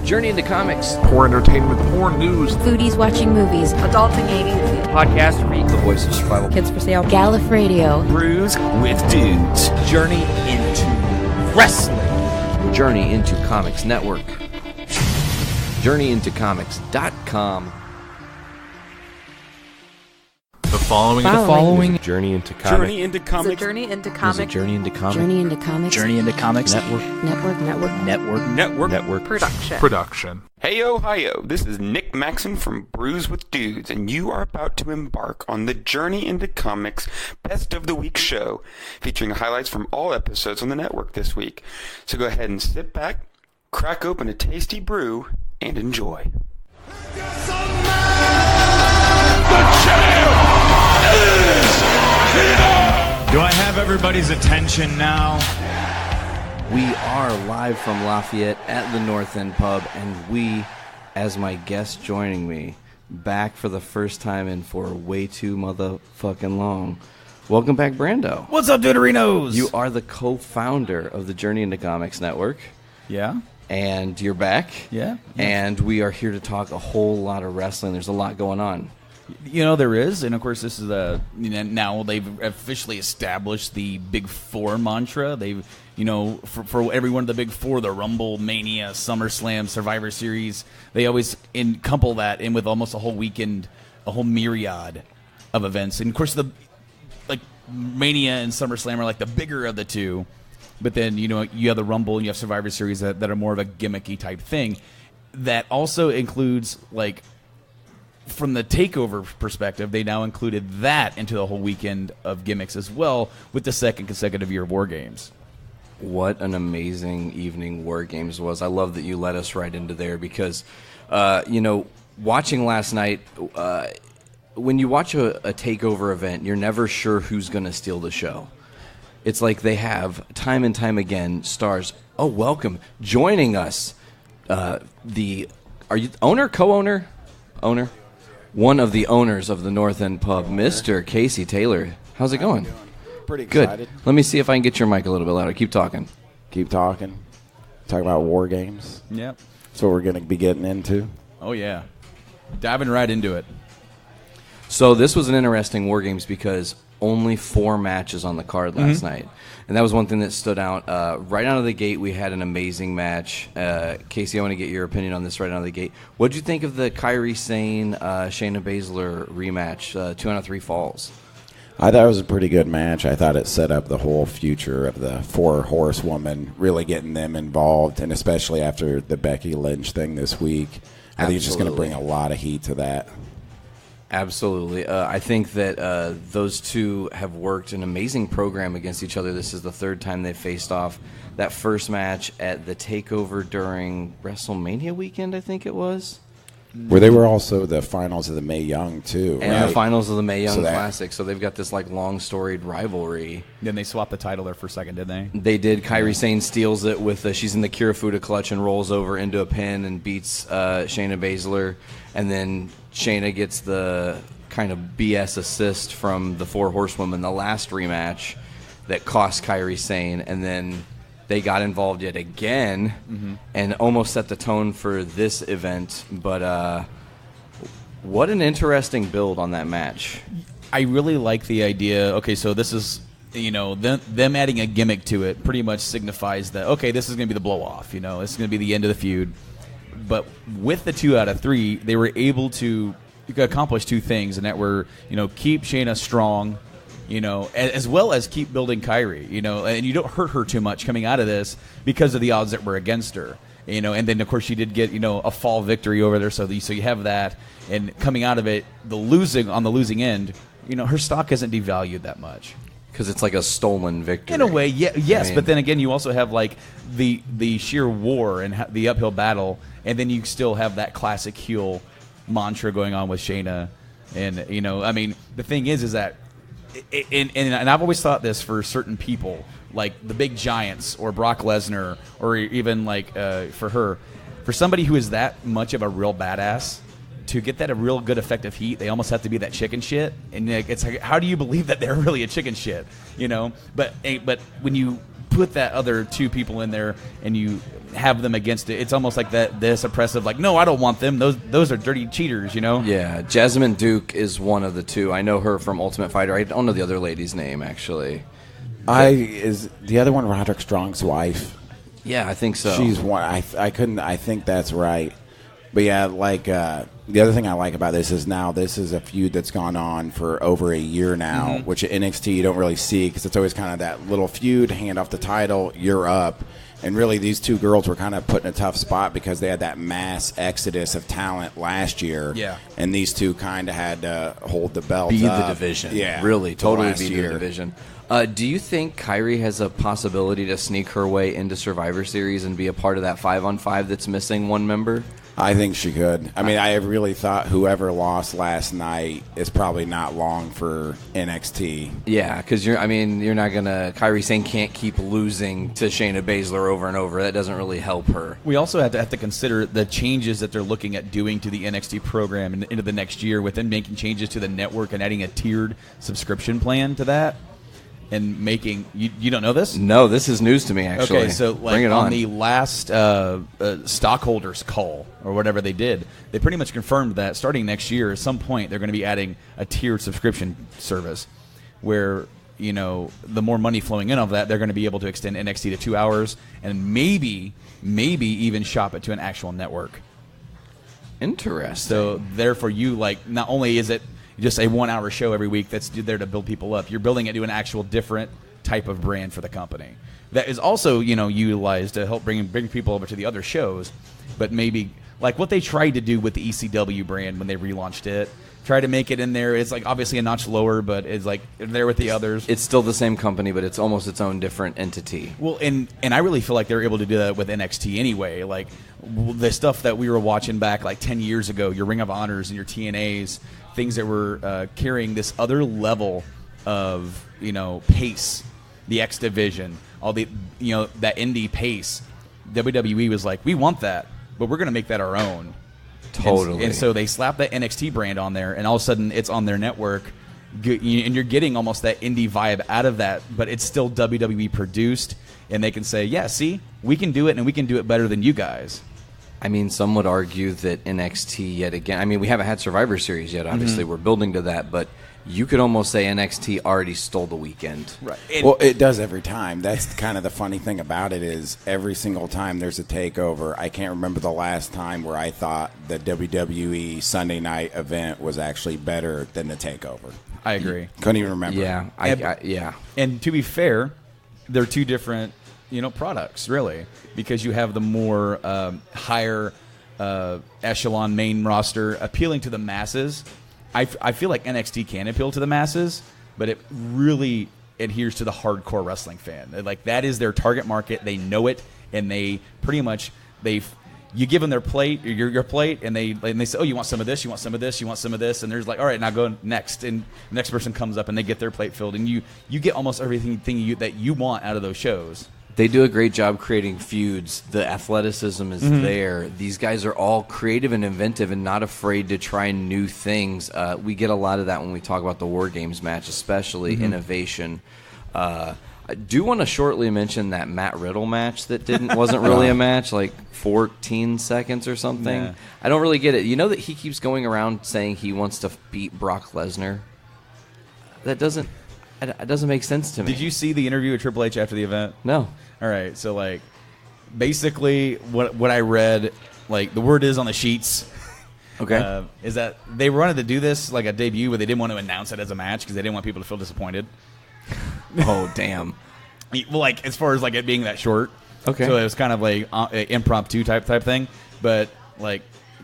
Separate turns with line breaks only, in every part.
Journey into Comics,
Puhr Entertainment, Puhr News,
Foodies watching movies,
Adulting Ain't,
Podcastrophe, The Voice of Survival,
Kids for Sale, GallifRadio,
Brews With Dudes,
Journey into Wrestling, Journey into Comics Network, JourneyIntoComics.com.
the following
Is a Journey into Comics.
Journey into
It's a
Comics
journey into
Is a
comics
Journey into Comics.
Journey into Comics,
Journey into Comics
Network.
production.
production.
Hi-yo, this is Nick Maxon from Brews With Dudes, and you are about to embark on the Journey into Comics Best of the Week show, featuring highlights from all episodes on the network this week. So go ahead and sit back, crack open a tasty brew, and enjoy.
Do I have everybody's attention now?
We are live from Lafayette at the North End Pub, and we, as my guest joining me, back for the first time in for way too motherfucking long. Welcome back, Brando.
What's up, Deuterinos?
You are the co-founder of the Journey into Comics Network,
Yeah?
and you're back.
Yeah.
And we are here to talk a whole lot of wrestling. There's a lot going on.
You know, there is, and of course, this is now they've officially established the Big Four mantra. They've, for every one of the Big Four, the Rumble, Mania, SummerSlam, Survivor Series, they always couple that in with almost a whole weekend, a whole myriad of events. And of course, Mania and SummerSlam are like the bigger of the two, but then, you have the Rumble and you have Survivor Series that are more of a gimmicky type thing. That also includes, from the takeover perspective, they now included that into the whole weekend of gimmicks as well, with the second consecutive year of War Games.
What an amazing evening War Games was. I love that you led us right into there because, watching last night, when you watch a takeover event, you're never sure who's going to steal the show. It's like they have, time and time again, stars, welcome, joining us, are you owner, co-owner? Owner? One of the owners of the North End Pub, Mr. Casey Taylor. How's it going?
Pretty excited.
Good. Let me see if I can get your mic a little bit louder. Keep talking.
Keep talking. Talk about War Games.
Yep.
That's what we're going to be getting into.
Oh, yeah. Diving right into it.
So this was an interesting War Games because only 4 matches on the card last night. And that was one thing that stood out. Right out of the gate, we had an amazing match. Casey, I want to get your opinion on this right out of the gate. What did you think of the Kairi Sane, Shayna Baszler rematch, 2 out of 3 falls?
I thought it was a pretty good match. I thought it set up the whole future of the 4 horsewoman, really getting them involved, and especially after the Becky Lynch thing this week. I think it's just going to bring a lot of heat to that.
Absolutely. I think that those two have worked an amazing program against each other. This is the 3rd time they've faced off. That first match at the TakeOver during WrestleMania weekend, I think it was.
Where they were also the finals of the Mae Young, too.
And
right?
the finals of the Mae Young Classic. So they've got this long storied rivalry.
Then they swapped the title there for a second, didn't they?
They did. Kairi Sane steals it with she's in the Kirifuda clutch and rolls over into a pin and beats Shayna Baszler. And then Shayna gets the kind of BS assist from the 4 horsewomen, the last rematch that cost Kairi Sane. And then they got involved yet again and almost set the tone for this event. But what an interesting build on that match.
I really like the idea. Okay, so this is, them adding a gimmick to it pretty much signifies that, okay, this is going to be the blow-off. This is going to be the end of the feud. But with the 2 out of 3, they were able to accomplish 2 things, and that were, keep Shayna strong, as well as keep building Kairi, and you don't hurt her too much coming out of this because of the odds that were against her, and then of course she did get, a fall victory over there, so you have that, and coming out of it, on the losing end, her stock isn't devalued that much.
Because it's like a stolen victory.
In a way, yes, but then again, you also have the sheer war and the uphill battle, and then you still have that classic heel mantra going on with Shayna, and the thing is that, and I've always thought this for certain people, like the big giants or Brock Lesnar, or even for somebody who is that much of a real badass. To get that a real good effective heat, they almost have to be that chicken shit, and it's like, how do you believe that they're really a chicken shit, But when you put that other two people in there and you have them against it, it's almost like this oppressive, like, no, I don't want them. Those are dirty cheaters, you know?
Yeah, Jasmine Duke is one of the two. I know her from Ultimate Fighter. I don't know the other lady's name, actually.
Is the other one Roderick Strong's wife?
Yeah, I think so.
She's one. I think that's right. But yeah, like the other thing I like about this is now this is a feud that's gone on for over a year now, which at NXT you don't really see because it's always kind of that little feud, hand off the title, you're up. And really these two girls were kind of put in a tough spot because they had that mass exodus of talent last year.
Yeah.
And these two kind of had to hold the belt
Be
up.
the division.
Yeah.
Really, totally
last
be
year.
the division. Do you think Kyrie has a possibility to sneak her way into Survivor Series and be a part of that 5-on-5 that's missing one member?
I think she could. I mean, I really thought whoever lost last night is probably not long for NXT.
Yeah, because you're not gonna. Kyrie Sane can't keep losing to Shayna Baszler over and over. That doesn't really help her.
We also have to consider the changes that they're looking at doing to the NXT program into the next year, with them making changes to the network and adding a tiered subscription plan to that. And making you don't know this?
No, this is news to me. Actually,
okay. So
Bring it
on the last stockholders call or whatever they did, they pretty much confirmed that starting next year, at some point, they're going to be adding a tiered subscription service, where the more money flowing in of that, they're going to be able to extend NXT to 2 hours and maybe even shop it to an actual network.
Interesting.
So therefore, not only is it just a 1 hour show every week that's there to build people up, you're building it to an actual different type of brand for the company that is also utilized to help bring people over to the other shows, but maybe like what they tried to do with the ECW brand when they relaunched it, try to make it in there. It's like obviously a notch lower, but it's like there with the others.
It's still the same company, but it's almost its own different entity.
Well, and I really feel like they're able to do that with NXT anyway. Like the stuff that we were watching back like 10 years ago, your Ring of Honors and your TNAs, things that were carrying this other level of pace, the X Division, all the that indie pace. WWE was like, we want that, but we're going to make that our own.
Totally.
And so they slap that NXT brand on there, and all of a sudden it's on their network, and you're getting almost that indie vibe out of that, but it's still WWE produced, and they can say, yeah, see, we can do it, and we can do it better than you guys.
I mean, some would argue that NXT yet again. I mean, we haven't had Survivor Series yet. Obviously, we're building to that, but you could almost say NXT already stole the weekend.
Right.
Well, it does every time. That's kind of the funny thing about it is every single time there's a takeover. I can't remember the last time where I thought the WWE Sunday night event was actually better than the takeover.
I agree.
Couldn't even remember.
Yeah, yeah.
And to be fair, they're two different products, really, because you have the more higher echelon main roster appealing to the masses. I feel like NXT can appeal to the masses, but it really adheres to the hardcore wrestling fan. Like that is their target market. They know it, and they pretty much you give them their plate, your plate, and they say, oh, you want some of this, you want some of this, you want some of this, and there's like, all right, now go next, and the next person comes up and they get their plate filled, and you get almost everything that you want out of those shows.
They do a great job creating feuds. The athleticism is there. These guys are all creative and inventive and not afraid to try new things. We get a lot of that when we talk about the War Games match, especially innovation. I do want to shortly mention that Matt Riddle match that wasn't really a match, like 14 seconds or something.
Yeah.
I don't really get it. You know that he keeps going around saying he wants to beat Brock Lesnar? It doesn't make sense to me.
Did you see the interview with Triple H after the event?
No.
All right, so like basically what I read, like the word is on the sheets,
Okay.
is that they wanted to do this like a debut, but they didn't want to announce it as a match because they didn't want people to feel disappointed.
Oh, damn.
Well, like as far as like it being that short.
Okay.
So it was kind of like impromptu type thing, but like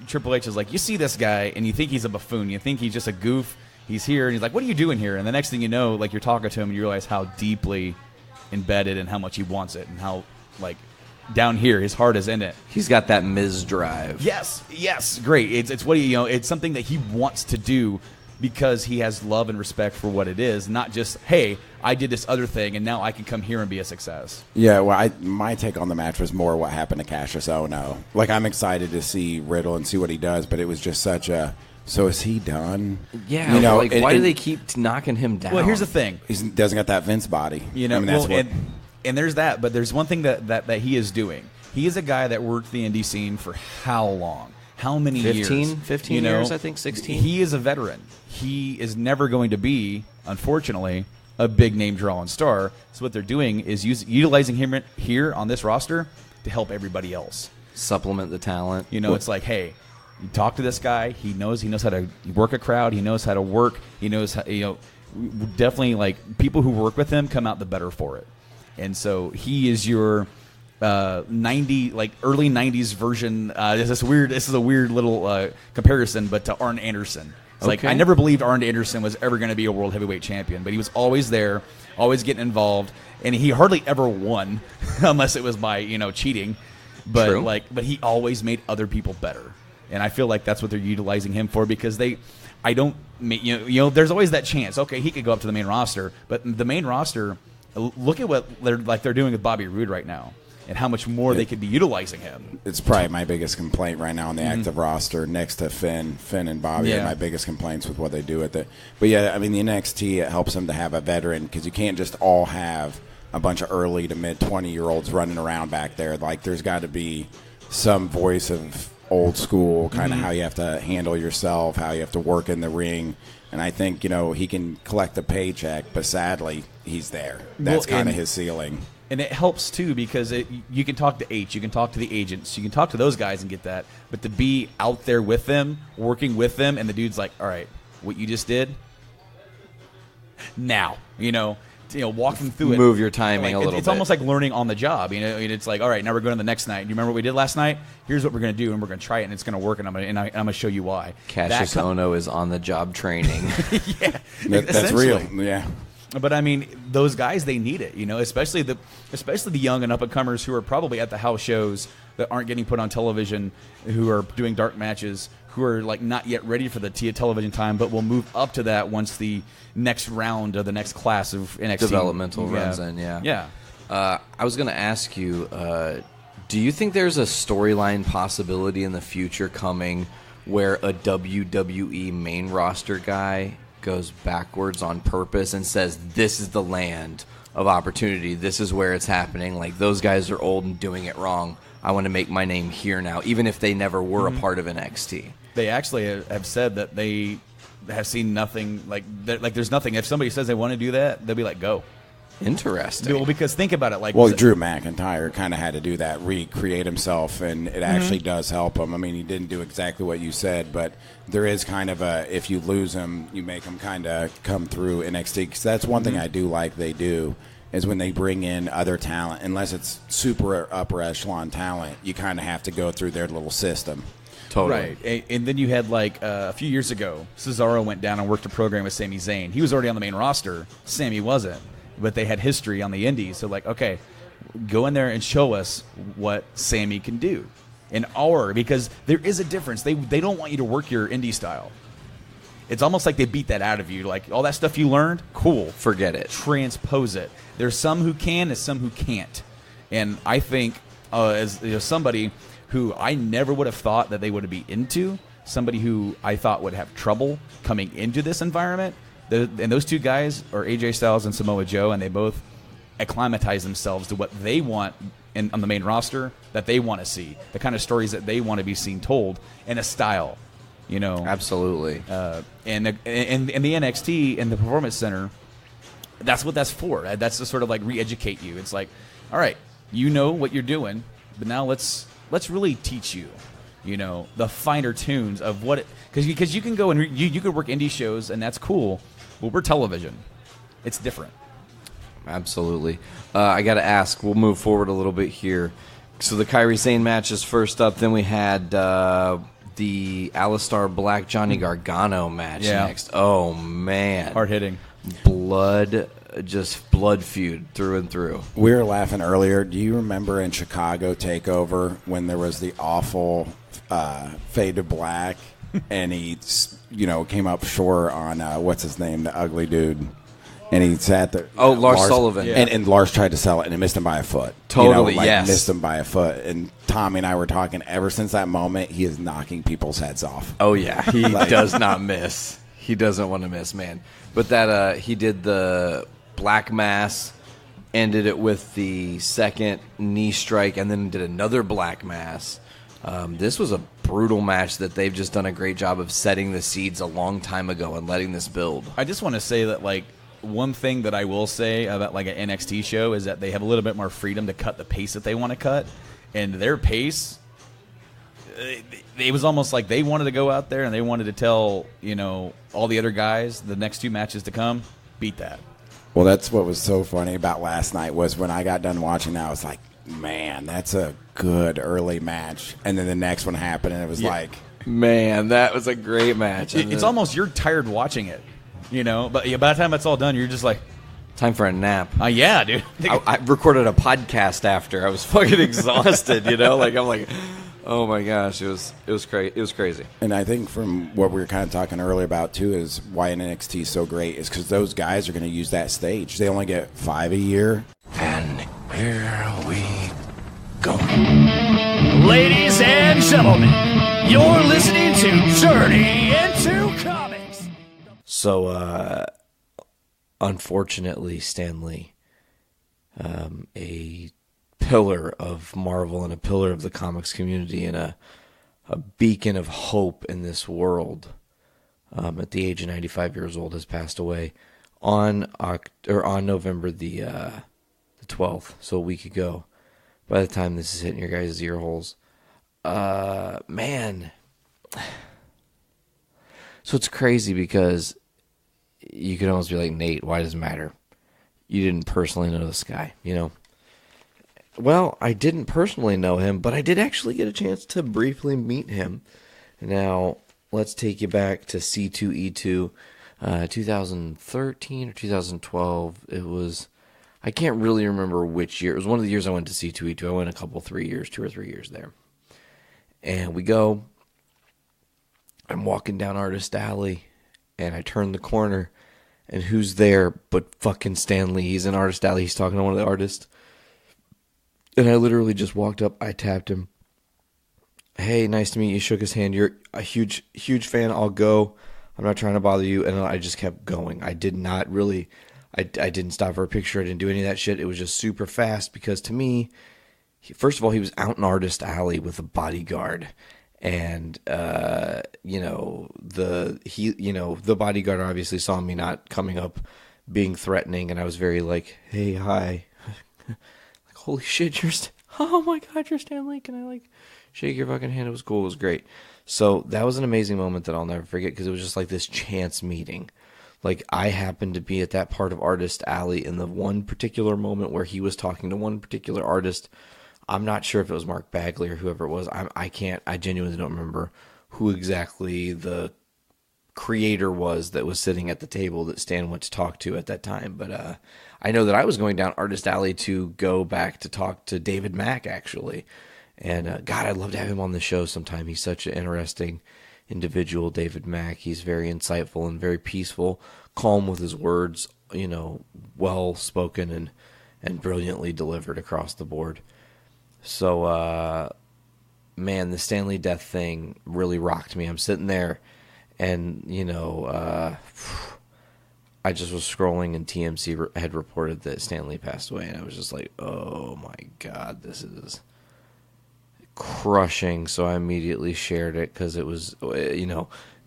Triple H is like, you see this guy and you think he's a buffoon, you think he's just a goof. He's here and he's like, what are you doing here? And the next thing you know, like you're talking to him and you realize how deeply embedded and how much he wants it and how like down here his heart is in it.
He's got that Miz drive.
Yes, great. It's what it's something that he wants to do because he has love and respect for what it is, not just, hey, I did this other thing and now I can come here and be a success.
Yeah, well, my take on the match was more what happened to Cassius Ohno. Like, I'm excited to see Riddle and see what he does, but it was just such a, so is he done?
Yeah, why do they keep knocking him down?
Well, here's the thing.
He doesn't got that Vince body.
I mean, that's And there's that, but there's one thing that he is doing. He is a guy that worked the indie scene for how long? How many
15 years, I think, 16.
He is a veteran. He is never going to be, unfortunately, a big name drawing star. So what they're doing is utilizing him here on this roster to help everybody else.
Supplement the talent.
It's like, hey, you talk to this guy. He knows how to work a crowd. He knows how to work. He knows how, definitely, like, people who work with him come out the better for it. And so he is your early 90s version. This is a weird little comparison, but to Arn Anderson. It's like, I never believed Arn Anderson was ever going to be a world heavyweight champion, but he was always there, always getting involved, and he hardly ever won unless it was by cheating. But
True.
But he always made other people better, and I feel like that's what they're utilizing him for, because there's always that chance. Okay, he could go up to the main roster, but the main roster, look at what they're doing with Bobby Roode right now, and how much more they could be utilizing him.
It's probably my biggest complaint right now on the active roster, next to Finn and Bobby. Are my biggest complaints with what they do with it. But yeah, I mean, the NXT, it helps them to have a veteran, because you can't just all have a bunch of early to mid 20-year-olds running around back there. Like, there's got to be some voice of old school, kind of how you have to handle yourself, how you have to work in the ring. And I think, he can collect a paycheck, but sadly, he's there. That's kind of his ceiling.
And it helps, too, because you can talk to H, you can talk to the agents, you can talk to those guys and get that. But to be out there with them, working with them, and the dude's like, all right, what you just did, now, walk them through it.
Move your timing a little bit.
It's almost like learning on the job. It's like, all right, now we're going to the next night. Do you remember what we did last night? Here's what we're going to do, and we're going to try it, and it's going to work, and I'm going to show you why.
Cassius Ono is on the job training.
Yeah,
that's real. Yeah.
But I mean, those guys, they need it, especially the young and up and comers who are probably at the house shows that aren't getting put on television, who are doing dark matches, who are like not yet ready for the television time, but will move up to that once the next round or the next class of NXT
developmental runs in. Yeah. I was going to ask you, do you think there's a storyline possibility in the future coming where a WWE main roster guy goes backwards on purpose and says, this is the land of opportunity, this is where it's happening, like, those guys are old and doing it wrong, I want to make my name here now, even if they never were a part of NXT?
They actually have said that they have seen nothing, like there's nothing. If somebody says they want to do that, they'll be like, go.
Interesting.
Well, because think about it. Like,
Drew McIntyre kind of had to do that, recreate himself, and it actually does help him. I mean, he didn't do exactly what you said, but there is kind of a, if you lose him, you make him kind of come through NXT. Because that's one thing I do like they do, is when they bring in other talent, unless it's super upper echelon talent, you kind of have to go through their little system.
Totally. Right. And then you had, like, a few years ago, Cesaro went down and worked a program with Sami Zayn. He was already on the main roster. Sami wasn't. But they had history on the indies. So, like, okay, go in there and show us what Sami can do. Because there is a difference. They don't want you to work your indie style. It's almost like they beat that out of you. Like, all that stuff you learned, cool.
Forget it.
Transpose it. There's some who can and some who can't. And I think as somebody who I never would have thought that they would be into, somebody who I thought would have trouble coming into this environment, and those two guys are AJ Styles and Samoa Joe, and they both acclimatize themselves to what they want on the main roster, that they want to see, the kind of stories that they want to be seen told, and a style,
Absolutely.
And the NXT and the Performance Center, that's what that's for. That's to sort of like re-educate you. It's like, all right, you know what you're doing, but now let's really teach you, the finer tunes of what it, because you can go and you could work indie shows, and that's cool. Well, we're television. It's different.
Absolutely. I got to ask, we'll move forward a little bit here. So the Kairi Sane match is first up. Then we had the Aleister Black Johnny Gargano match next. Oh, man.
Hard hitting.
Blood feud through and through.
We were laughing earlier. Do you remember in Chicago TakeOver when there was the awful fade to black and he came up short on what's his name, the ugly dude, and he sat there.
Oh, Lars Sullivan.
Yeah. And Lars tried to sell it, and it missed him by a foot.
Totally, yes.
Missed him by a foot. And Tommy and I were talking, ever since that moment, he is knocking people's heads off.
Oh, yeah. He does not miss. He doesn't want to miss, man. But that he did the Black Mass ended it with the second knee strike, and then did another black mass. This was a brutal match that they've just done a great job of setting the seeds a long time ago and letting this build.
I just want to say that, like, one thing that I will say about, like, an NXT show is that they have a little bit more freedom to cut the pace that they want to cut. And their pace, it was almost like they wanted to go out there and they wanted to tell, you know, all the other guys the next 2 matches to come, beat that.
Well, that's what was so funny about last night was when I got done watching that, I was like, man, that's a good early match. And then the next one happened, and it was like...
Man, that was a great match.
It's almost you're tired watching it, you know? But by the time it's all done, you're just like...
Time for a nap.
Yeah, dude.
I recorded a podcast after. I was fucking exhausted, you know? Like, I'm like... Oh my gosh, it was crazy.
And I think from what we were kind of talking earlier about too is why NXT is so great is because those guys are going to use that stage. They only get 5 a year.
And here we go.
Ladies and gentlemen, you're listening to Journey into Comics.
So, unfortunately, Stan Lee, a pillar of Marvel and a pillar of the comics community and a beacon of hope in this world, at the age of 95 years old, has passed away on November the 12th, so a week ago. By the time this is hitting your guys' ear holes, man. So it's crazy because you could almost be like, Nate, why does it matter? You didn't personally know this guy, you know? Well, I didn't personally know him, but I did actually get a chance to briefly meet him. Now, let's take you back to C2E2, 2013 or 2012. It was, I can't really remember which year. It was one of the years I went to C2E2. I went 2 or 3 years there. And we go, I'm walking down Artist Alley, and I turn the corner, and who's there but fucking Stan Lee? He's in Artist Alley. He's talking to one of the artists. And I literally just walked up. I tapped him. Hey, nice to meet you. Shook his hand. You're a huge fan. I'll go. I'm not trying to bother you. And I just kept going. I did not really... I didn't stop for a picture. I didn't do any of that shit. It was just super fast because to me, first of all, he was out in Artist Alley with a bodyguard. And, the bodyguard obviously saw me not coming up being threatening. And I was very like, hey, hi. Holy shit, oh my God, you're Stan Lee. Can I, shake your fucking hand? It was cool. It was great. So that was an amazing moment that I'll never forget because it was just like this chance meeting. Like, I happened to be at that part of Artist Alley in the one particular moment where he was talking to one particular artist. I'm not sure if it was Mark Bagley or whoever it was. I genuinely don't remember who exactly the creator was that was sitting at the table that Stan went to talk to at that time. But I know that I was going down Artist Alley to go back to talk to David Mack, actually. And God, I'd love to have him on the show sometime. He's such an interesting individual, David Mack. He's very insightful and very peaceful, calm with his words, well spoken and brilliantly delivered across the board. So, man, the Stan Lee death thing really rocked me. I'm sitting there and, I just was scrolling and TMC had reported that Stan Lee passed away, and I was just like, oh my God, this is crushing. So I immediately shared it because it was,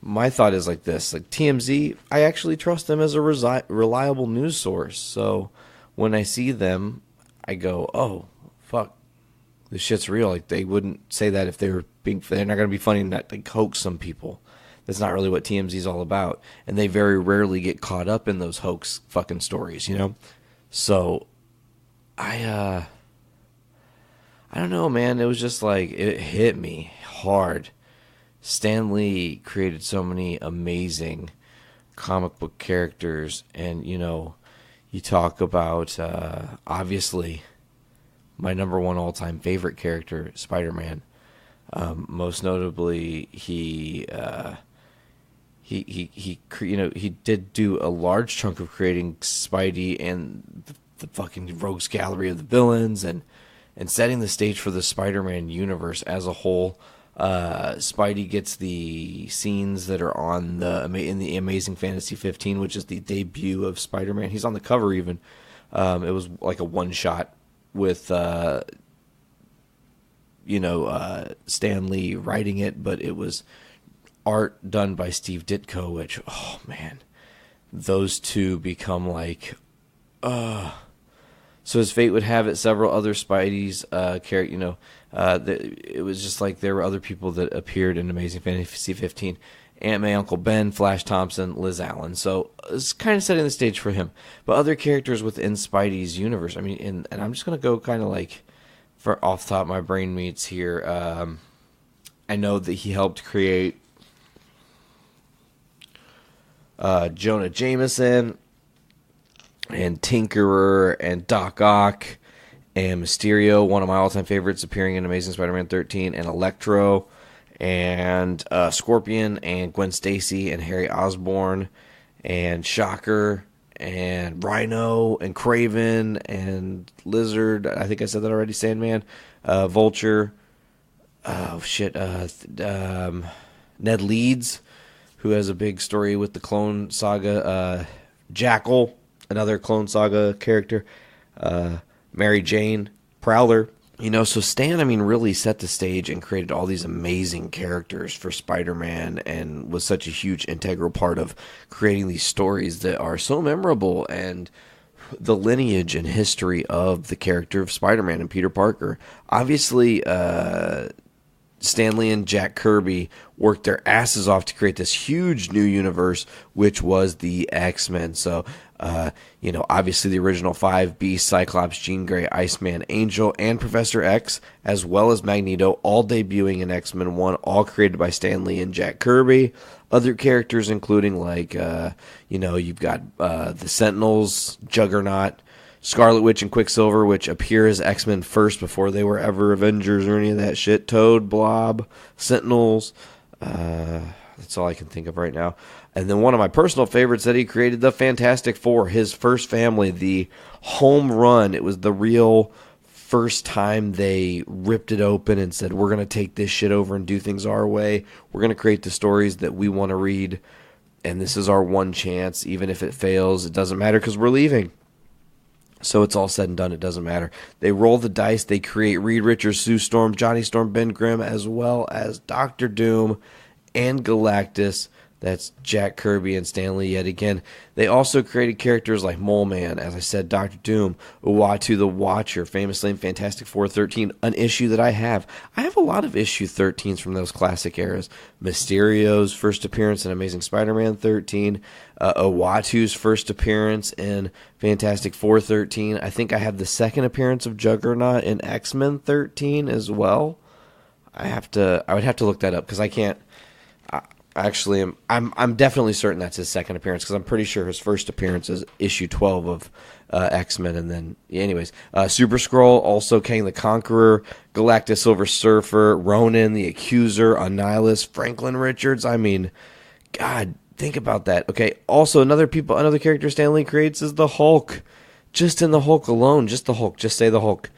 my thought is like this, like TMZ, I actually trust them as a reliable news source. So when I see them, I go, oh, fuck, this shit's real. Like, they wouldn't say that if they're not going to be funny and not like hoax some people. That's not really what TMZ is all about. And they very rarely get caught up in those hoax fucking stories, So, I don't know, man. It was just like, it hit me hard. Stan Lee created so many amazing comic book characters. And, you talk about, obviously, my number one all-time favorite character, Spider-Man. Most notably, he did do a large chunk of creating Spidey and the fucking rogues gallery of the villains and setting the stage for the Spider-Man universe as a whole. Spidey gets the scenes that are in the Amazing Fantasy 15, which is the debut of Spider-Man. He's on the cover even. It was like a one-shot with, Stan Lee writing it, but it was art done by Steve Ditko, which, oh, man, those two become like, So as fate would have it, several other Spidey's it was just like there were other people that appeared in Amazing Fantasy 15. Aunt May, Uncle Ben, Flash Thompson, Liz Allen. So it's kind of setting the stage for him. But other characters within Spidey's universe. I mean, and I'm just going to go kind of like for off the top of my brain meets here. I know that he helped create Jonah Jameson and Tinkerer and Doc Ock and Mysterio, one of my all-time favorites, appearing in Amazing Spider-Man 13, and Electro, and Scorpion, and Gwen Stacy, and Harry Osborn, and Shocker, and Rhino, and Kraven, and Lizard, I think I said that already, Sandman, Vulture, Ned Leeds, who has a big story with the Clone Saga, Jackal, another Clone Saga character, Mary Jane, Prowler. So Stan, really set the stage and created all these amazing characters for Spider-Man and was such a huge integral part of creating these stories that are so memorable and the lineage and history of the character of Spider-Man and Peter Parker. Obviously, Stan Lee and Jack Kirby worked their asses off to create this huge new universe, which was the X-Men. So, obviously the original 5, Beast, Cyclops, Jean Grey, Iceman, Angel, and Professor X, as well as Magneto, all debuting in X-Men 1, all created by Stan Lee and Jack Kirby. Other characters including you've got the Sentinels, Juggernaut, Scarlet Witch, and Quicksilver, which appear as X-Men first before they were ever Avengers or any of that shit. Toad, Blob, Sentinels. That's all I can think of right now. And then one of my personal favorites that he created, the Fantastic Four, his first family, the home run. It was the real first time they ripped it open and said, we're going to take this shit over and do things our way. We're going to create the stories that we want to read. And this is our one chance. Even if it fails, it doesn't matter because we're leaving. So it's all said and done. It doesn't matter. They roll the dice. They create Reed Richards, Sue Storm, Johnny Storm, Ben Grimm, as well as Doctor Doom and Galactus. That's Jack Kirby and Stan Lee yet again. They also created characters like Mole Man, as I said, Doctor Doom, Uatu the Watcher, famously in Fantastic Four 13, an issue that I have. I have a lot of issue 13s from those classic eras. Mysterio's first appearance in Amazing Spider-Man 13, Uatu's first appearance in Fantastic Four 13. I think I have the second appearance of Juggernaut in X-Men 13 as well. I would have to look that up because I can't. Actually, I'm definitely certain that's his second appearance because I'm pretty sure his first appearance is issue 12 of X-Men. And then, anyways, Super Skrull, also Kang the Conqueror, Galactus Silver Surfer, Ronin, the Accuser, Annihilus, Franklin Richards. God, think about that. Okay, also another character Stan Lee creates is the Hulk. Just in the Hulk alone, just the Hulk, just say the Hulk.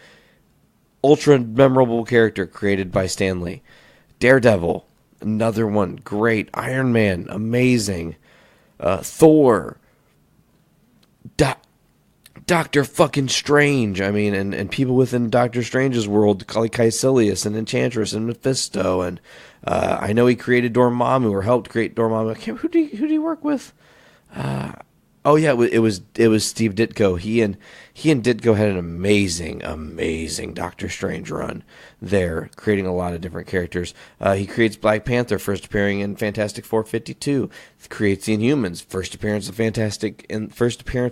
Ultra memorable character created by Stan Lee. Daredevil. Another one, great. Iron Man, amazing. Thor, Doctor fucking Strange. And people within Doctor Strange's world, like Caecilius and Enchantress and Mephisto, and I know he created Dormammu or helped create Dormammu. Who did he work with? It was Steve Ditko. He and Ditko had an amazing Doctor Strange run there, creating a lot of different characters. He creates Black Panther, first appearing in Fantastic Four 52. Creates the Inhumans, first appearance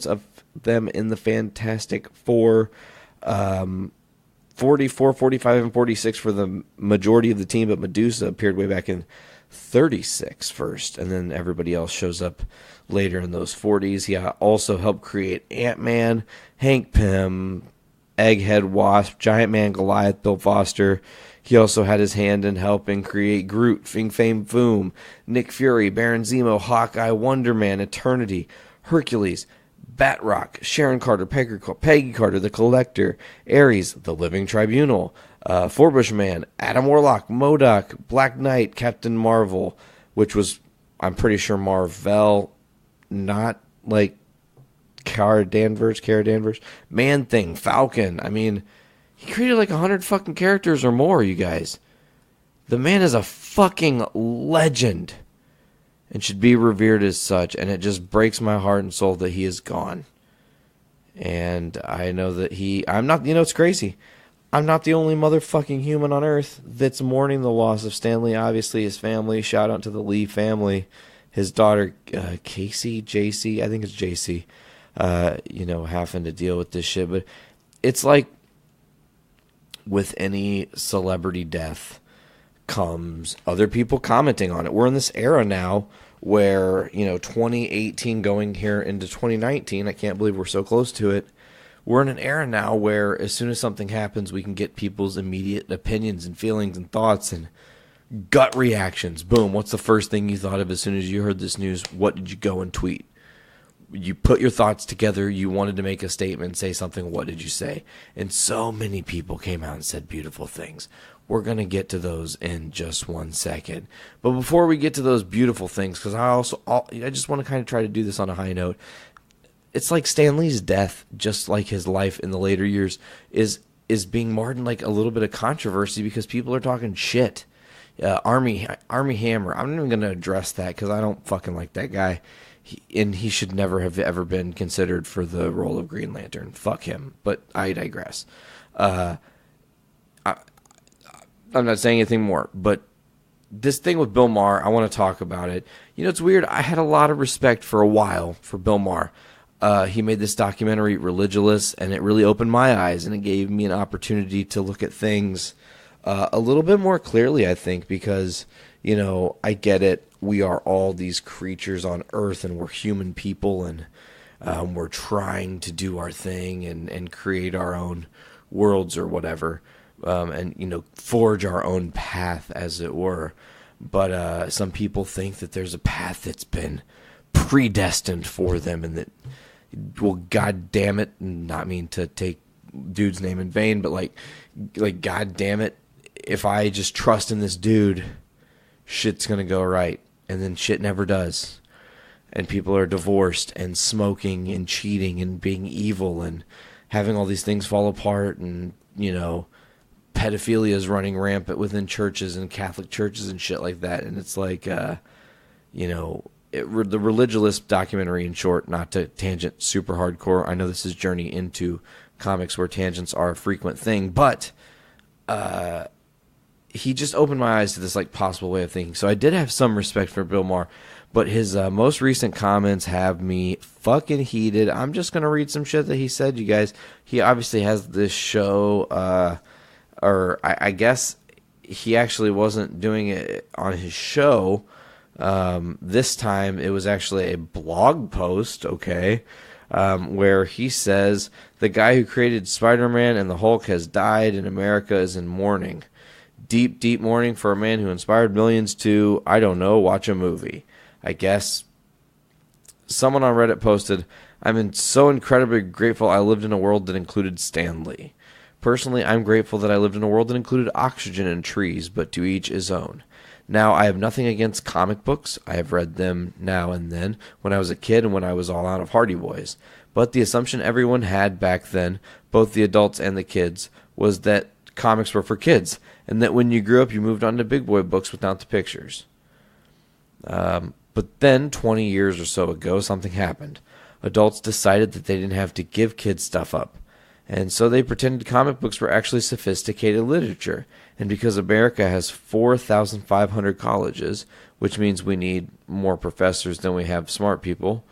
of them in the Fantastic Four 44, 45, and 46 for the majority of the team, but Medusa appeared way back in 36 first, and then everybody else shows up later in those 40s. He also helped create Ant-Man, Hank Pym, Egghead Wasp, Giant Man Goliath, Bill Foster. He also had his hand in helping create Groot, Fing Fame Foom, Nick Fury, Baron Zemo, Hawkeye, Wonder Man, Eternity, Hercules, Batrock, Sharon Carter, Peggy Carter, The Collector, Ares, The Living Tribunal, Forbush Man, Adam Warlock, MODOK, Black Knight, Captain Marvel, which was, I'm pretty sure, Marvel, not like Kara Danvers, Man-Thing, Falcon. I mean, he created like 100 fucking characters or more, you guys. The man is a fucking legend and should be revered as such, and it just breaks my heart and soul that he is gone. And I know that I'm not, it's crazy. I'm not the only motherfucking human on earth that's mourning the loss of Stan Lee. Obviously, his family, shout out to the Lee family. His daughter, JC, I think it's JC, having to deal with this shit. But it's like with any celebrity death comes other people commenting on it. We're in this era now where, 2018 going here into 2019, I can't believe we're so close to it. We're in an era now where as soon as something happens, we can get people's immediate opinions and feelings and thoughts and gut reactions. Boom, what's the first thing you thought of as soon as you heard this news? What did you go and tweet? You put your thoughts together, you wanted to make a statement, say something, what did you say? And so many people came out and said beautiful things. We're going to get to those in just 1 second. But before we get to those beautiful things, because I just want to kind of try to do this on a high note, it's like Stan Lee's death, just like his life in the later years, is being marred in like a little bit of controversy because people are talking shit. Army Hammer, I'm not even going to address that because I don't fucking like that guy. He should never have ever been considered for the role of Green Lantern. Fuck him, but I digress. I'm not saying anything more, but this thing with Bill Maher, I want to talk about it. It's weird. I had a lot of respect for a while for Bill Maher. He made this documentary, Religulous, and it really opened my eyes, and it gave me an opportunity to look at things a little bit more clearly, I think, because, I get it. We are all these creatures on Earth, and we're human people, and we're trying to do our thing and create our own worlds or whatever. And forge our own path, as it were. But some people think that there's a path that's been predestined for them, and that, well, God damn it, not mean to take dude's name in vain, but like God damn it, if I just trust in this dude, shit's gonna go right, and then shit never does, and people are divorced and smoking and cheating and being evil and having all these things fall apart, and pedophilia is running rampant within churches and Catholic churches and shit like that. And it's like, the Religulous documentary, in short, not to tangent super hardcore. I know this is Journey into Comics where tangents are a frequent thing, but he just opened my eyes to this like possible way of thinking. So I did have some respect for Bill Maher, but his most recent comments have me fucking heated. I'm just going to read some shit that he said, you guys. He obviously has this show, or I guess he actually wasn't doing it on his show. This time it was actually a blog post, where he says, the guy who created Spider-Man and the Hulk has died and America is in mourning. Deep, deep mourning for a man who inspired millions to, I don't know, watch a movie. I guess someone on Reddit posted, so incredibly grateful I lived in a world that included Stan Lee. Personally, I'm grateful that I lived in a world that included oxygen and trees, but to each his own. Now, I have nothing against comic books. I have read them now and then, when I was a kid and when I was all out of Hardy Boys. But the assumption everyone had back then, both the adults and the kids, was that comics were for kids, and that when you grew up, you moved on to big boy books without the pictures. But then, 20 years or so ago, something happened. Adults decided that they didn't have to give kids stuff up. And so they pretended comic books were actually sophisticated literature. And because America has 4,500 colleges, which means we need more professors than we have smart people,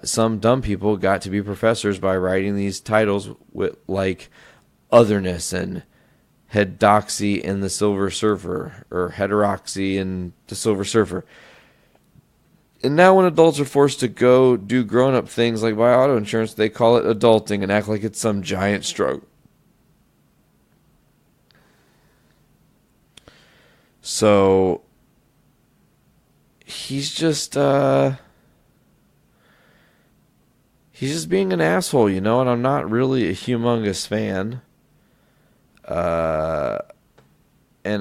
some dumb people got to be professors by writing these titles with like Otherness and Heterodoxy in the Silver Surfer, or Heterodoxy in the Silver Surfer. And now when adults are forced to go do grown-up things like buy auto insurance, they call it adulting and act like it's some giant struggle. So he's just being an asshole, and I'm not really a humongous fan. And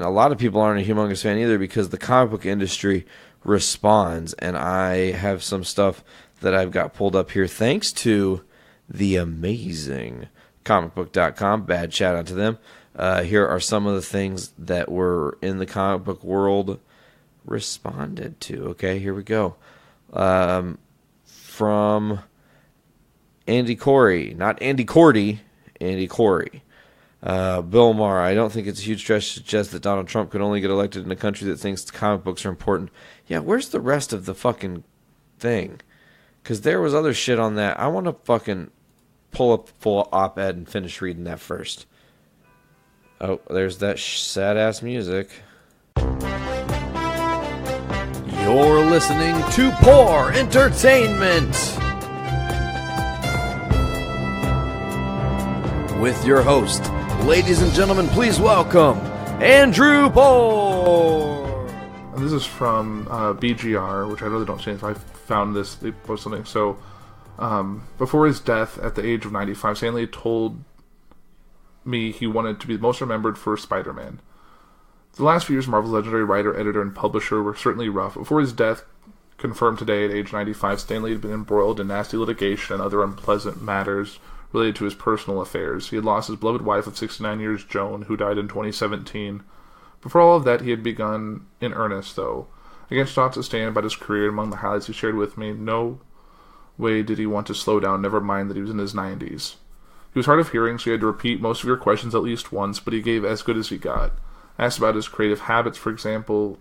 a lot of people aren't a humongous fan either, because the comic book industry responds, and I have some stuff that I've got pulled up here, thanks to the amazing comicbook.com. Bad shout out to them. Here are some of the things that were in the comic book world responded to. Okay, here we go. From Andy Corey, not Andy Cordy, Andy Corey. Bill Maher, I don't think it's a huge stretch to suggest that Donald Trump could only get elected in a country that thinks comic books are important. Yeah, where's the rest of the fucking thing? Because there was other shit on that. I want to fucking pull up full op-ed and finish reading that first. Oh, there's that sad-ass music. You're listening to Puhr Entertainment with your host. Ladies and gentlemen, please welcome Andrew Pohl.
And this is from BGR, which I really don't say if I found this. They posted something. So, before his death at the age of 95, Stan Lee told me he wanted to be most remembered for Spider-Man. The last few years, Marvel's legendary writer, editor, and publisher were certainly rough. Before his death, confirmed today at age 95, Stan Lee had been embroiled in nasty litigation and other unpleasant matters related to his personal affairs. He had lost his beloved wife of 69 years, Joan, who died in 2017. Before all of that, he had begun in earnest, though. Against thoughts of Stan about his career, among the highlights he shared with me, no way did he want to slow down, never mind that he was in his 90s. He was hard of hearing, so he had to repeat most of your questions at least once, but he gave as good as he got. Asked about his creative habits, for example,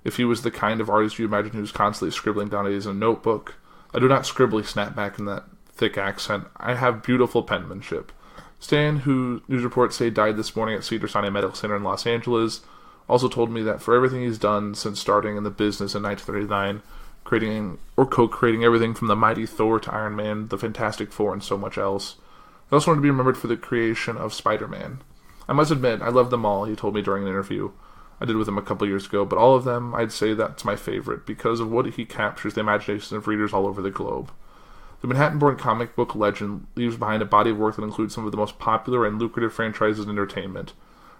if he was the kind of artist you imagine who was constantly scribbling down ideas in a notebook. I do not scribble, he snapped back in that thick accent. I have beautiful penmanship. Stan, who news reports say died this morning at Cedars-Sinai Medical Center in Los Angeles, also told me that for everything he's done since starting in the business in 1939, creating or co-creating everything from the mighty Thor to Iron Man, the Fantastic Four, and so much else, he also wanted to be remembered for the creation of Spider-Man. I must admit, I love them all, he told me during an interview I did with him a couple years ago, but all of them, I'd say that's my favorite, because of what he captures the imagination of readers all over the globe. The Manhattan-born comic book legend leaves behind a body of work that includes some of the most popular and lucrative franchises in entertainment.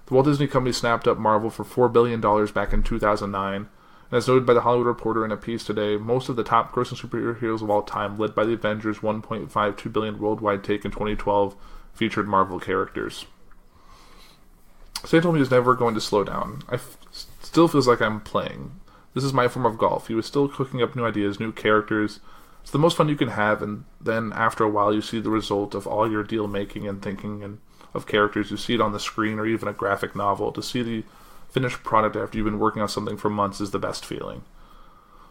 The Walt Disney Company snapped up Marvel for $4 billion back in 2009, and as noted by The Hollywood Reporter in a piece today, most of the top-grossing superheroes of all time, led by the Avengers' $1.52 billion worldwide take in 2012, featured Marvel characters. Stan told me he was never going to slow down. Still feels like I'm playing. This is my form of golf. He was still cooking up new ideas, new characters. It's the most fun you can have, and then after a while you see the result of all your deal making and thinking and of characters. You see it on the screen or even a graphic novel. To see the finished product after you've been working on something for months is the best feeling.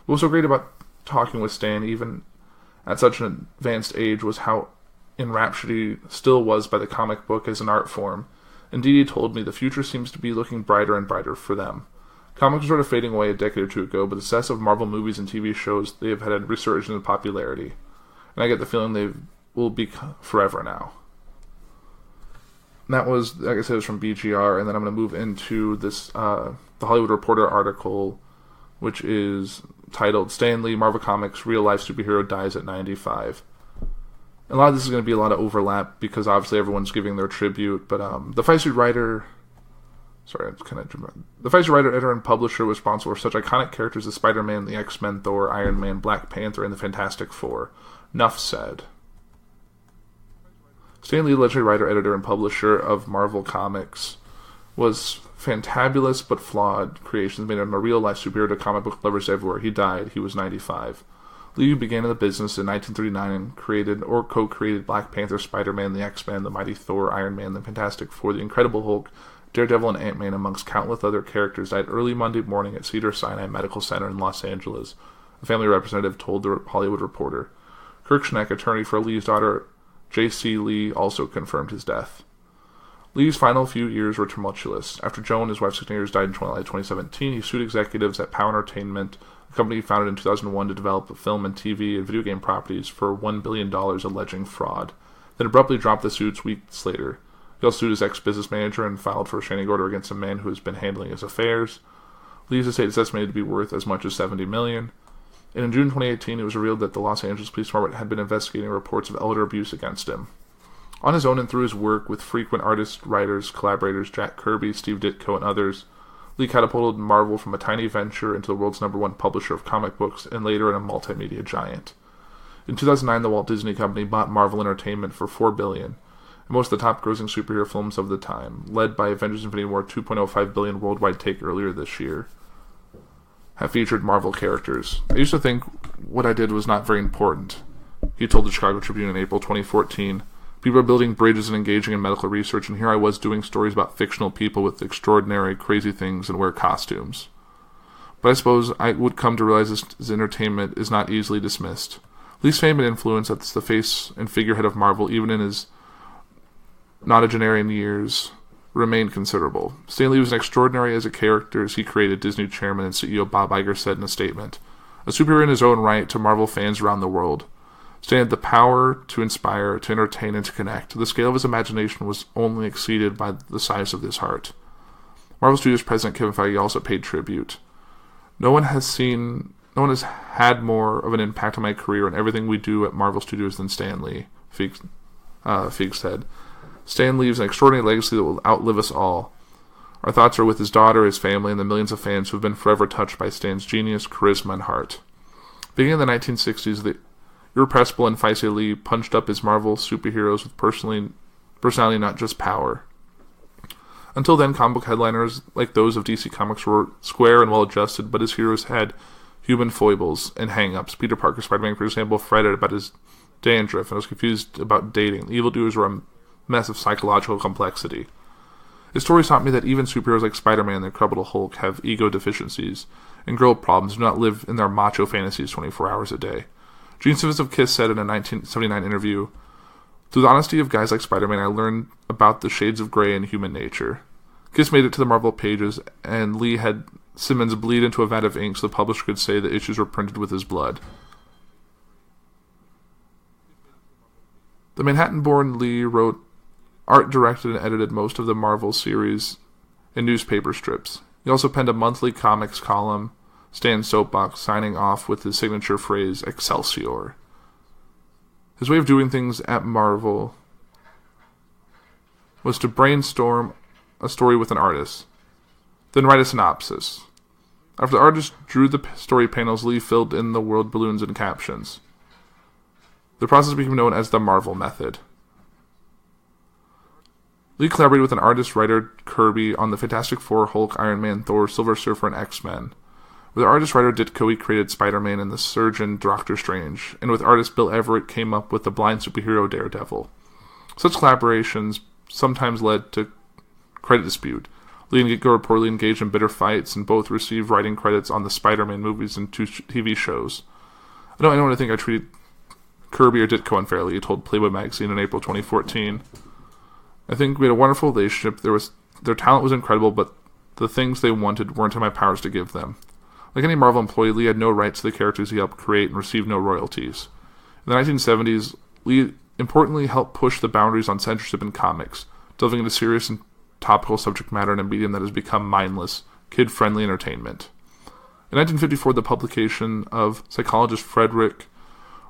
What was so great about talking with Stan, even at such an advanced age, was how enraptured he still was by the comic book as an art form. Indeed, he told me the future seems to be looking brighter and brighter for them. Comics were sort of fading away a decade or two ago, but the success of Marvel movies and TV shows, they have had a resurgence in popularity. And I get the feeling they will be forever now. And that was, like I said, it was from BGR, and then I'm going to move into this, the Hollywood Reporter article, which is titled, Stan Lee, Marvel Comics, Real Life Superhero Dies at 95. A lot of this is going to be a lot of overlap because obviously everyone's giving their tribute, but the feisty writer, editor, and publisher was responsible for such iconic characters as Spider-Man, the X-Men, Thor, Iron Man, Black Panther, and the Fantastic Four. Nuff said. Stan Lee, legendary writer, editor, and publisher of Marvel Comics, was fantabulous but flawed creations made him a real-life superhero to comic book lovers everywhere. He died. He was 95. Lee began in the business in 1939 and created or co-created Black Panther, Spider-Man, the X-Men, the Mighty Thor, Iron Man, the Fantastic Four, the Incredible Hulk, Daredevil, and Ant-Man, amongst countless other characters. Died early Monday morning at Cedars-Sinai Medical Center in Los Angeles, a family representative told the Hollywood Reporter. Kirk Schneck, attorney for Lee's daughter, J.C. Lee, also confirmed his death. Lee's final few years were tumultuous. After Joan, his wife, 16 years, died in 2017, he sued executives at Puhr Entertainment, a company he founded in 2001 to develop film and TV and video game properties, for $1 billion, alleging fraud. Then abruptly dropped the suits weeks later. He also sued his ex-business manager and filed for a restraining order against a man who has been handling his affairs. Lee's estate is estimated to be worth as much as $70 million. And in June 2018, it was revealed that the Los Angeles Police Department had been investigating reports of elder abuse against him. On his own and through his work with frequent artists, writers, collaborators, Jack Kirby, Steve Ditko, and others, Lee catapulted Marvel from a tiny venture into the world's #1 publisher of comic books and later in a multimedia giant. In 2009, the Walt Disney Company bought Marvel Entertainment for $4 billion, and most of the top-grossing superhero films of the time, led by Avengers Infinity War $2.05 billion worldwide take earlier this year, have featured Marvel characters. I used to think what I did was not very important, he told the Chicago Tribune in April 2014. People are building bridges and engaging in medical research, and here I was doing stories about fictional people with extraordinary, crazy things and wear costumes. But I suppose I would come to realize this entertainment is not easily dismissed. Lee's fame and influence as the face and figurehead of Marvel, even in his nonagenarian years, remained considerable. Stan Lee was an extraordinary as a character as he created, Disney chairman and CEO Bob Iger said in a statement. A superhero in his own right to Marvel fans around the world. Stan had the power to inspire, to entertain, and to connect. The scale of his imagination was only exceeded by the size of his heart. Marvel Studios president Kevin Feige also paid tribute. No one has had more of an impact on my career and everything we do at Marvel Studios than Stan Lee, Feig said. Stan leaves an extraordinary legacy that will outlive us all. Our thoughts are with his daughter, his family, and the millions of fans who have been forever touched by Stan's genius, charisma, and heart. Beginning in the 1960s, the irrepressible and feisty Lee punched up his Marvel superheroes with personality, not just power. Until then, comic book headliners like those of DC Comics were square and well-adjusted, but his heroes had human foibles and hang-ups. Peter Parker, Spider-Man, for example, fretted about his dandruff and was confused about dating. The evildoers were a mess of psychological complexity. His stories taught me that even superheroes like Spider-Man and the Incredible Hulk have ego deficiencies and girl problems, do not live in their macho fantasies 24 hours a day. Gene Simmons of Kiss said in a 1979 interview, "Through the honesty of guys like Spider-Man, I learned about the shades of gray in human nature." Kiss made it to the Marvel pages, and Lee had Simmons bleed into a vat of ink so the publisher could say the issues were printed with his blood. The Manhattan-born Lee wrote, art, directed, and edited most of the Marvel series and newspaper strips. He also penned a monthly comics column, Stan's Soapbox, signing off with his signature phrase, Excelsior. His way of doing things at Marvel was to brainstorm a story with an artist, then write a synopsis. After the artist drew the story panels, Lee filled in the word balloons and captions. The process became known as the Marvel Method. Lee collaborated with an artist-writer Kirby on the Fantastic Four, Hulk, Iron Man, Thor, Silver Surfer, and X-Men. With artist-writer Ditko, he created Spider-Man and the Surgeon Doctor Strange, and with artist Bill Everett came up with the blind superhero Daredevil. Such collaborations sometimes led to credit dispute. Lee and Ditko reportedly engaged in bitter fights, and both received writing credits on the Spider-Man movies and 2 TV shows. I don't want to think I treated Kirby or Ditko unfairly, he told Playboy magazine in April 2014. I think we had a wonderful relationship. Their talent was incredible, but the things they wanted weren't in my powers to give them. Like any Marvel employee, Lee had no rights to the characters he helped create and received no royalties. In the 1970s, Lee importantly helped push the boundaries on censorship in comics, delving into serious and topical subject matter in a medium that has become mindless, kid-friendly entertainment. In 1954, the publication of psychologist Frederick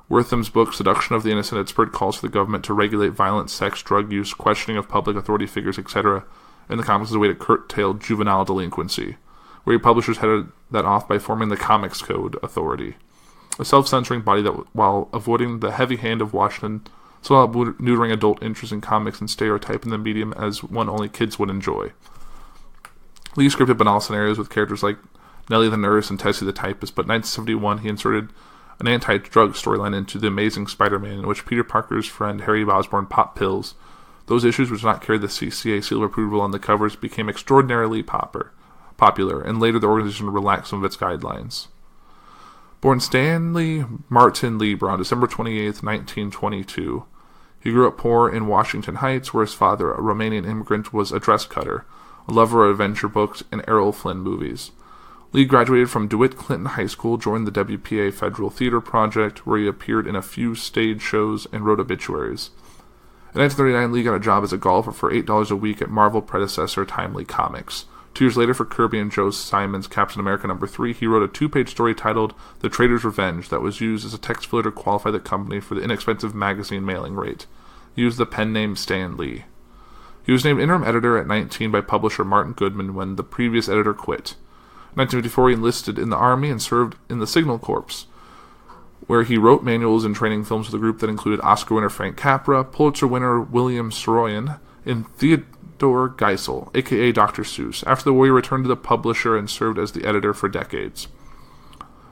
Wertham's book, Seduction of the Innocent, had spurred calls for the government to regulate violence, sex, drug use, questioning of public authority figures, etc., in the comics as a way to curtail juvenile delinquency, where publishers headed that off by forming the Comics Code Authority, a self-censoring body that, while avoiding the heavy hand of Washington, saw neutering adult interest in comics and stereotyping the medium as one only kids would enjoy. Lee scripted banal scenarios with characters like Nellie the Nurse and Tessie the Typist, but in 1971 he inserted an anti-drug storyline into The Amazing Spider-Man, in which Peter Parker's friend Harry Osborn popped pills. Those issues, which did not carry the CCA seal of approval on the covers, became extraordinarily popular, and later the organization relaxed some of its guidelines. Born Stanley Martin Lieber on December 28, 1922, he grew up poor in Washington Heights, where his father, a Romanian immigrant, was a dress cutter, a lover of adventure books and Errol Flynn movies. Lee graduated from DeWitt Clinton High School, joined the WPA Federal Theater Project, where he appeared in a few stage shows and wrote obituaries. In 1939, Lee got a job as a golfer for $8 a week at Marvel predecessor Timely Comics. 2 years later, for Kirby and Joe Simon's Captain America #3, he wrote a 2-page story titled The Traitor's Revenge that was used as a text filler to qualify the company for the inexpensive magazine mailing rate. He used the pen name Stan Lee. He was named interim editor at 19 by publisher Martin Goodman when the previous editor quit. In 1954, he enlisted in the Army and served in the Signal Corps, where he wrote manuals and training films for the group that included Oscar winner Frank Capra, Pulitzer winner William Saroyan, and Theodore Geisel, a.k.a. Dr. Seuss. After the war, he returned to the publisher and served as the editor for decades.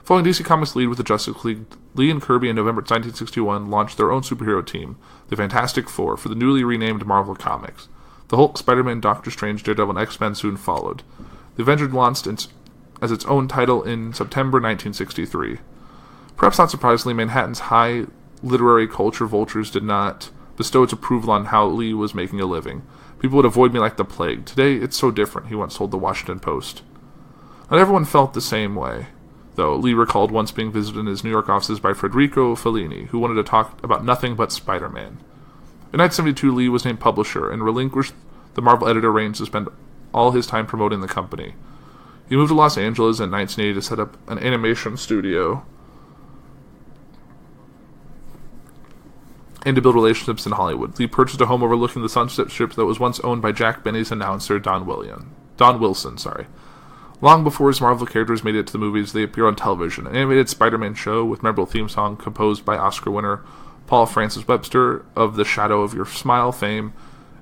Following DC Comics' lead with the Justice League, Lee and Kirby in November 1961 launched their own superhero team, the Fantastic Four, for the newly renamed Marvel Comics. The Hulk, Spider-Man, Doctor Strange, Daredevil, and X-Men soon followed. The Avengers launched as its own title in September 1963. Perhaps not surprisingly, Manhattan's high literary culture vultures did not bestow its approval on how Lee was making a living. People would avoid me like the plague. Today, it's so different, he once told the Washington Post. Not everyone felt the same way, though. Lee recalled once being visited in his New York offices by Federico Fellini, who wanted to talk about nothing but Spider-Man. In 1972, Lee was named publisher and relinquished the Marvel editor reins to spend all his time promoting the company. He moved to Los Angeles in 1980 to set up an animation studio and to build relationships in Hollywood. Lee purchased a home overlooking the Sunset Strip that was once owned by Jack Benny's announcer Don Wilson. Long before his Marvel characters made it to the movies, they appear on television. An animated Spider-Man show with memorable theme song composed by Oscar winner Paul Francis Webster of The Shadow of Your Smile fame,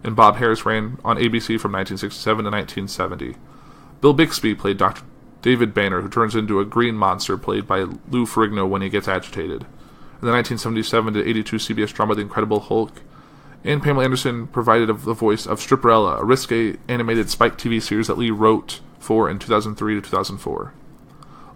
and Bob Harris ran on ABC from 1967 to 1970. Bill Bixby played Dr. David Banner, who turns into a green monster played by Lou Ferrigno when he gets agitated. In the 1977 to 82 CBS drama The Incredible Hulk, and Pamela Anderson provided the voice of Stripperella, a risque animated Spike TV series that Lee wrote for in 2003 to 2004.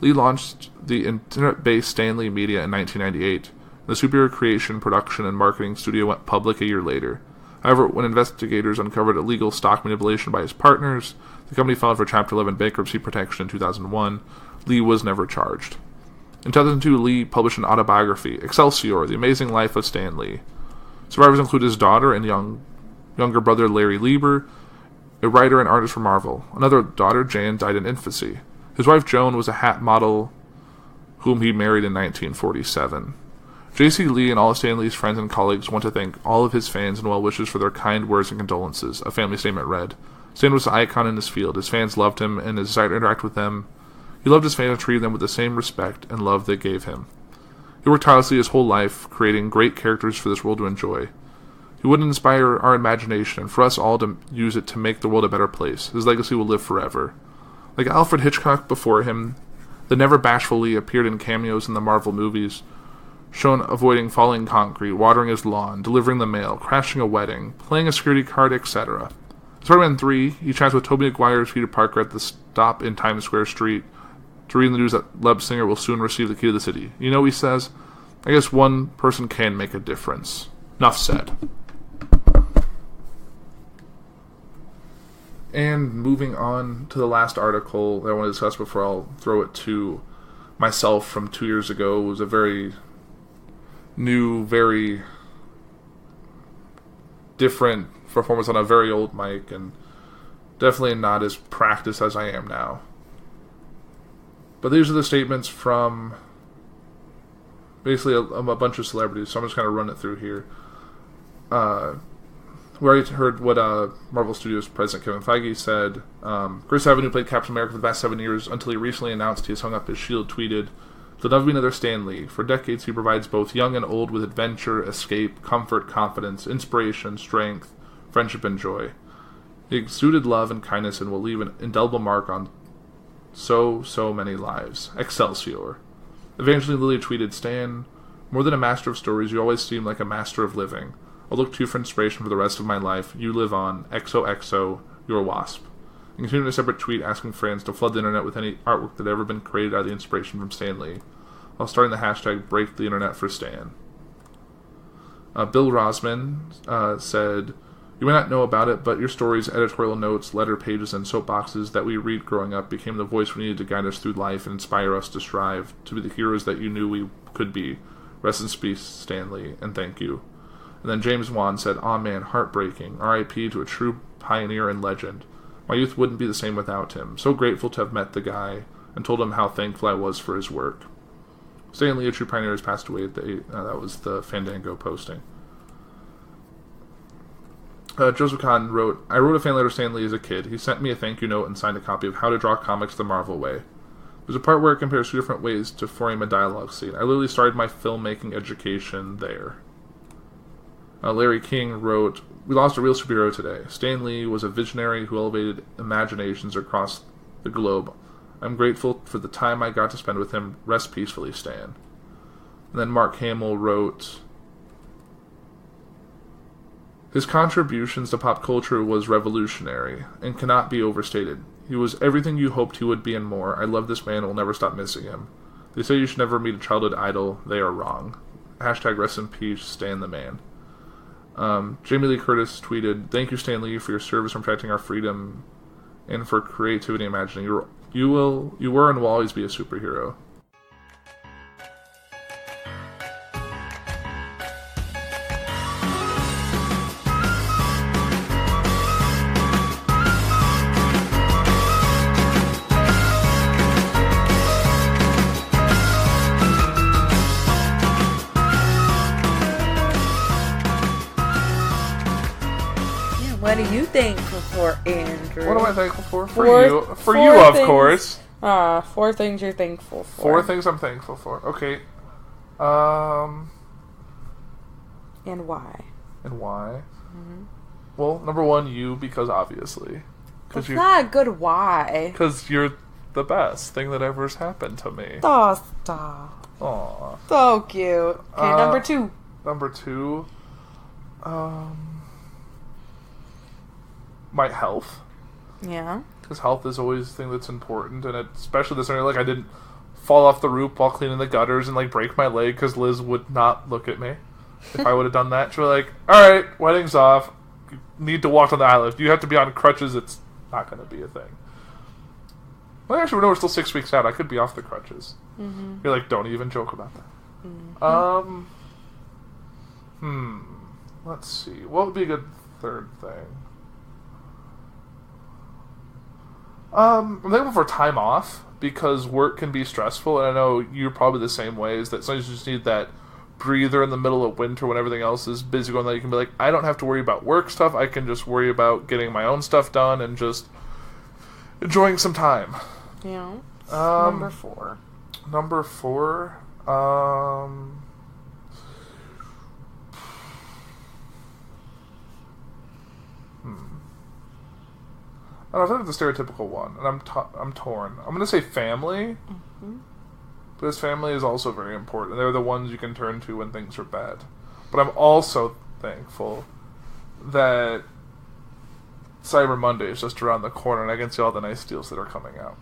Lee launched the internet-based Stan Lee Media in 1998. The superhero creation, production, and marketing studio went public a year later. However, when investigators uncovered illegal stock manipulation by his partners, the company filed for Chapter 11 bankruptcy protection in 2001. Lee was never charged. In 2002, Lee published an autobiography, Excelsior, The Amazing Life of Stan Lee. Survivors include his daughter and younger brother Larry Lieber, a writer and artist for Marvel. Another daughter, Jan, died in infancy. His wife Joan was a hat model whom he married in 1947. J.C. Lee and all of Stan Lee's friends and colleagues want to thank all of his fans and well-wishers for their kind words and condolences, a family statement read. Stan was an icon in his field. His fans loved him and his desire to interact with them. He loved his fans and treated them with the same respect and love they gave him. He worked tirelessly his whole life, creating great characters for this world to enjoy. He would inspire our imagination, and for us all to use it to make the world a better place. His legacy will live forever. Like Alfred Hitchcock before him, the never bashful Lee appeared in cameos in the Marvel movies, shown avoiding falling concrete, watering his lawn, delivering the mail, crashing a wedding, playing a security guard, etc. In Spider-Man 3, he chats with Tobey Maguire's Peter Parker at the stop in Times Square Street to read in the news that Leb Singer will soon receive the key to the city. You know, he says, I guess one person can make a difference. Enough said. And moving on to the last article that I want to discuss before I'll throw it to myself from 2 years ago. It was a very new, very different performance on a very old mic, and definitely not as practiced as I am now. But these are the statements from basically a bunch of celebrities, so I'm just going to run it through here. We already heard what Marvel Studios President Kevin Feige said. Chris Evans, who played Captain America for the past 7 years, until he recently announced he has hung up his shield, tweeted, "There'll never be another Stan Lee. For decades, he provides both young and old with adventure, escape, comfort, confidence, inspiration, strength, friendship, and joy. He exuded love and kindness and will leave an indelible mark on so many lives. Excelsior." Evangeline Lilly tweeted, "Stan, more than a master of stories, you always seem like a master of living. I'll look to you for inspiration for the rest of my life. You live on. XOXO, your Wasp." And continued a separate tweet asking fans to flood the internet with any artwork that had ever been created out of the inspiration from Stan Lee, while starting the hashtag Break the Internet for Stan. Bill Rosman said, "You may not know about it, but your stories, editorial notes, letter pages, and soapboxes that we read growing up became the voice we needed to guide us through life and inspire us to strive to be the heroes that you knew we could be. Rest in peace, Stan Lee, and thank you." And then James Wan said, "Aw man, heartbreaking. R.I.P. to a true pioneer and legend. My youth wouldn't be the same without him. So grateful to have met the guy and told him how thankful I was for his work." Stan Lee, a true pioneer, has passed away. That was the Fandango posting. Joseph Kahn wrote, "I wrote a fan letter to Stan Lee as a kid. He sent me a thank you note and signed a copy of How to Draw Comics the Marvel Way. There's a part where it compares 2 different ways to frame a dialogue scene. I literally started my filmmaking education there. Larry King wrote, "We lost a real superhero today. Stan Lee was a visionary who elevated imaginations across the globe. I'm grateful for the time I got to spend with him. Rest peacefully, Stan." And then Mark Hamill wrote, "His contributions to pop culture was revolutionary and cannot be overstated. He was everything you hoped he would be and more. I love this man and will never stop missing him. They say you should never meet a childhood idol. They are wrong. Hashtag rest in peace, Stan the man." Jamie Lee Curtis tweeted, "Thank you, Stan Lee, for your service in protecting our freedom and for creativity and imagining. You were and will always be a superhero."
What are you thankful for, Andrew?
What am I thankful for? For you, of course.
4 things you're thankful for.
4 things I'm thankful for. Okay.
And why?
Mm-hmm. Well, number 1, you, because obviously.
That's not a good why.
Because you're the best thing that ever's happened to me.
Oh, stop.
Aw.
So cute. Okay, number 2.
Number 2, my health.
Yeah.
Because health is always the thing that's important, and especially this area, like I didn't fall off the roof while cleaning the gutters and like break my leg because Liz would not look at me. If I would have done that, she'd be like, "Alright, wedding's off. You need to walk on the island. You have to be on crutches. It's not going to be a thing." Well, actually, we're still 6 weeks out. I could be off the crutches. Mm-hmm. You're like, don't even joke about that. Mm-hmm. Let's see. What would be a good 3rd thing? I'm thankful for time off because work can be stressful, and I know you're probably the same way. Is that sometimes you just need that breather in the middle of winter when everything else is busy going. That you can be like, I don't have to worry about work stuff. I can just worry about getting my own stuff done and just enjoying some time.
Yeah. Number
4. I don't know, I think it's the stereotypical one, and I'm torn. I'm going to say family, because family is also very important. They're the ones you can turn to when things are bad. But I'm also thankful that Cyber Monday is just around the corner, and I can see all the nice deals that are coming out.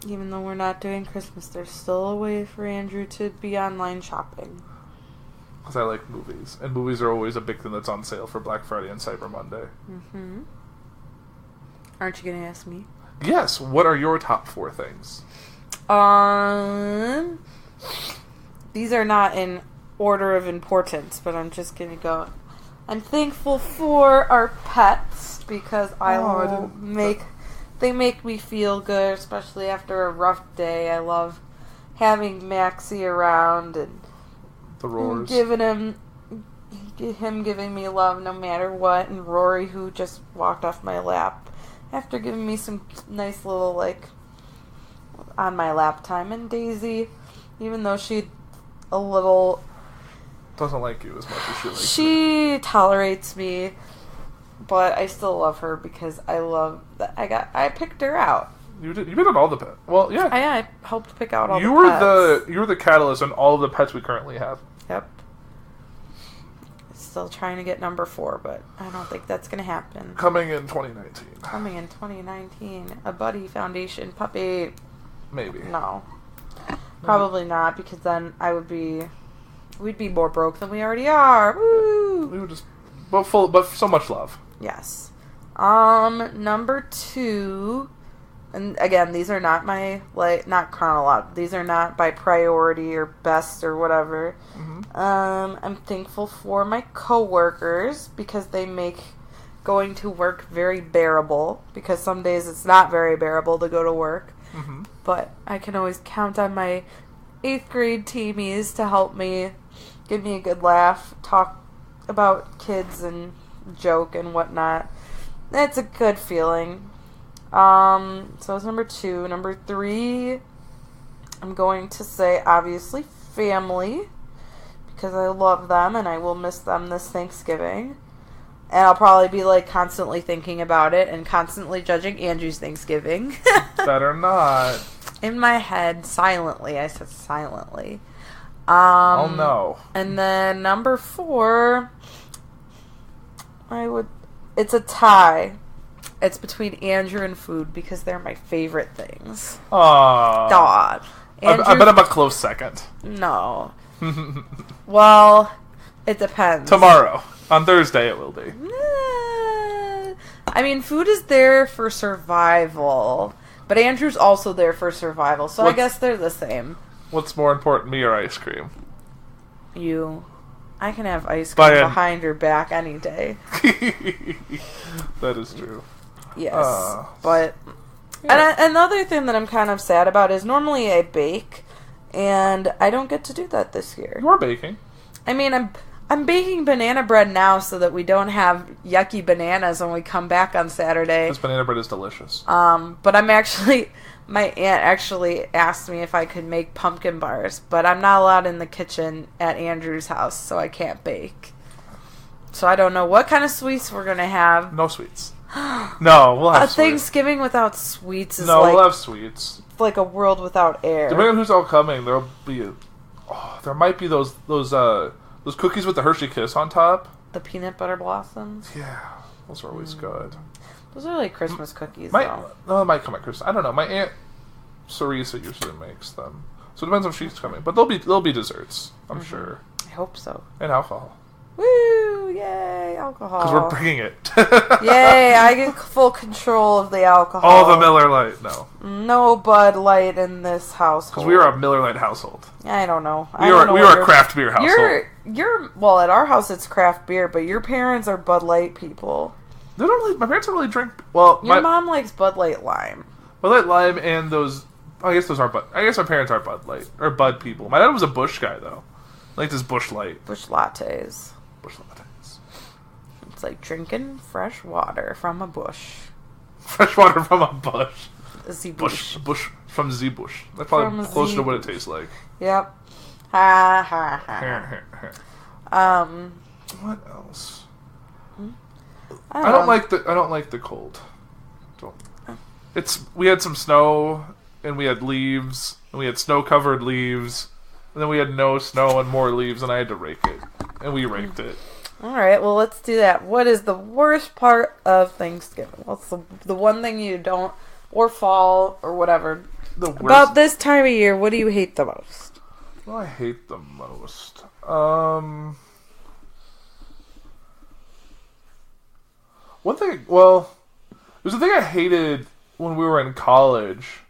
Even though we're not doing Christmas, there's still a way for Andrew to be online shopping.
Because I like movies, and movies are always a big thing that's on sale for Black Friday and Cyber Monday.
Mm-hmm. Aren't you going to ask me?
Yes. What are your top 4 things?
These are not in order of importance, but I'm just going to go. I'm thankful for our pets because they make me feel good, especially after a rough day. I love having Maxie around and
the roars.
Him giving me love no matter what, and Rory, who just walked off my lap after giving me some nice little, like, on my lap time. And Daisy, even though she a little...
doesn't like you as much as she likes
She tolerates me, but I still love her because I love that I picked her out.
You did. You picked out all the pets. Well, yeah.
I helped pick out all the pets.
You were the catalyst in all of the pets we currently have.
Yep. Still trying to get number 4, but I don't think that's going to happen.
Coming in 2019.
A Buddy Foundation puppy.
Maybe.
No. Probably not, because then we'd be more broke than we already are. Woo!
We would just, but so much love.
Yes. Number 2, and again, these are not not chronological. These are not by priority or best or whatever. Mm-hmm. I'm thankful for my coworkers because they make going to work very bearable, because some days it's not very bearable to go to work. Mm-hmm. But I can always count on my 8th grade teamies to help me, give me a good laugh, talk about kids and joke and whatnot. That's a good feeling. So that's number 2. Number 3, I'm going to say, obviously, family. Because I love them and I will miss them this Thanksgiving. And I'll probably be, like, constantly thinking about it and constantly judging Andrew's Thanksgiving.
Better not.
In my head, silently. I said silently.
Oh, no.
And then number 4, it's a tie. It's between Andrew and food because they're my favorite things.
Aww.
God.
I bet I'm a close second.
No. Well, it depends.
Tomorrow. On Thursday it will be.
I mean, food is there for survival. But Andrew's also there for survival. So I guess they're the same.
What's more important, me or ice cream?
You. I can have ice cream behind your back any day.
That is true.
Yes. But... Yeah. And another thing that I'm kind of sad about is normally I bake, and I don't get to do that this year.
You're baking.
I mean, I'm baking banana bread now so that we don't have yucky bananas when we come back on Saturday.
This banana bread is delicious.
But I'm actually... My aunt actually asked me if I could make pumpkin bars, but I'm not allowed in the kitchen at Andrew's house, so I can't bake. So I don't know what kind of sweets we're going to have.
No sweets. No, we'll have
a
sweets.
Thanksgiving without sweets is
we'll have sweets.
Like a world without air.
Depending on who's all coming, there'll be there might be those cookies with the Hershey Kiss on top.
The peanut butter blossoms.
Yeah, those are always good.
Those are like Christmas cookies.
No, it might come at Christmas. I don't know. My aunt Sarisa usually makes them, so it depends when she's coming. But there'll be desserts, I'm sure.
I hope so.
And alcohol.
Woo! Yay, alcohol.
Because we're bringing it.
Yay, I get full control of the alcohol.
All the Miller Lite, no.
No Bud Light in this household.
Because we are a Miller Lite household.
I don't know.
We are a craft beer household.
Well, at our house it's craft beer, but your parents are Bud Light people.
They don't really. My parents don't really drink. Well,
your mom likes Bud Light Lime.
Bud Light Lime and those. I guess those are Bud. I guess my parents are Bud Light or Bud people. My dad was a Busch guy though. Like this Busch Light.
Busch lattes.
Busch lattes.
It's like drinking fresh water from a bush.
Fresh water from a bush.
Bush
from Z Bush. That's probably closer to what it tastes like.
Yep. Ha ha ha.
What else? I don't like the cold. We had some snow and we had leaves and we had snow covered leaves and then we had no snow and more leaves and I had to rake it and we raked it.
All right, well let's do that. What is the worst part of Thanksgiving? What's the one thing you don't, or fall or whatever? About this time of year, what do you hate the most?
What do I hate the most? One thing, there's a thing I hated when we were in college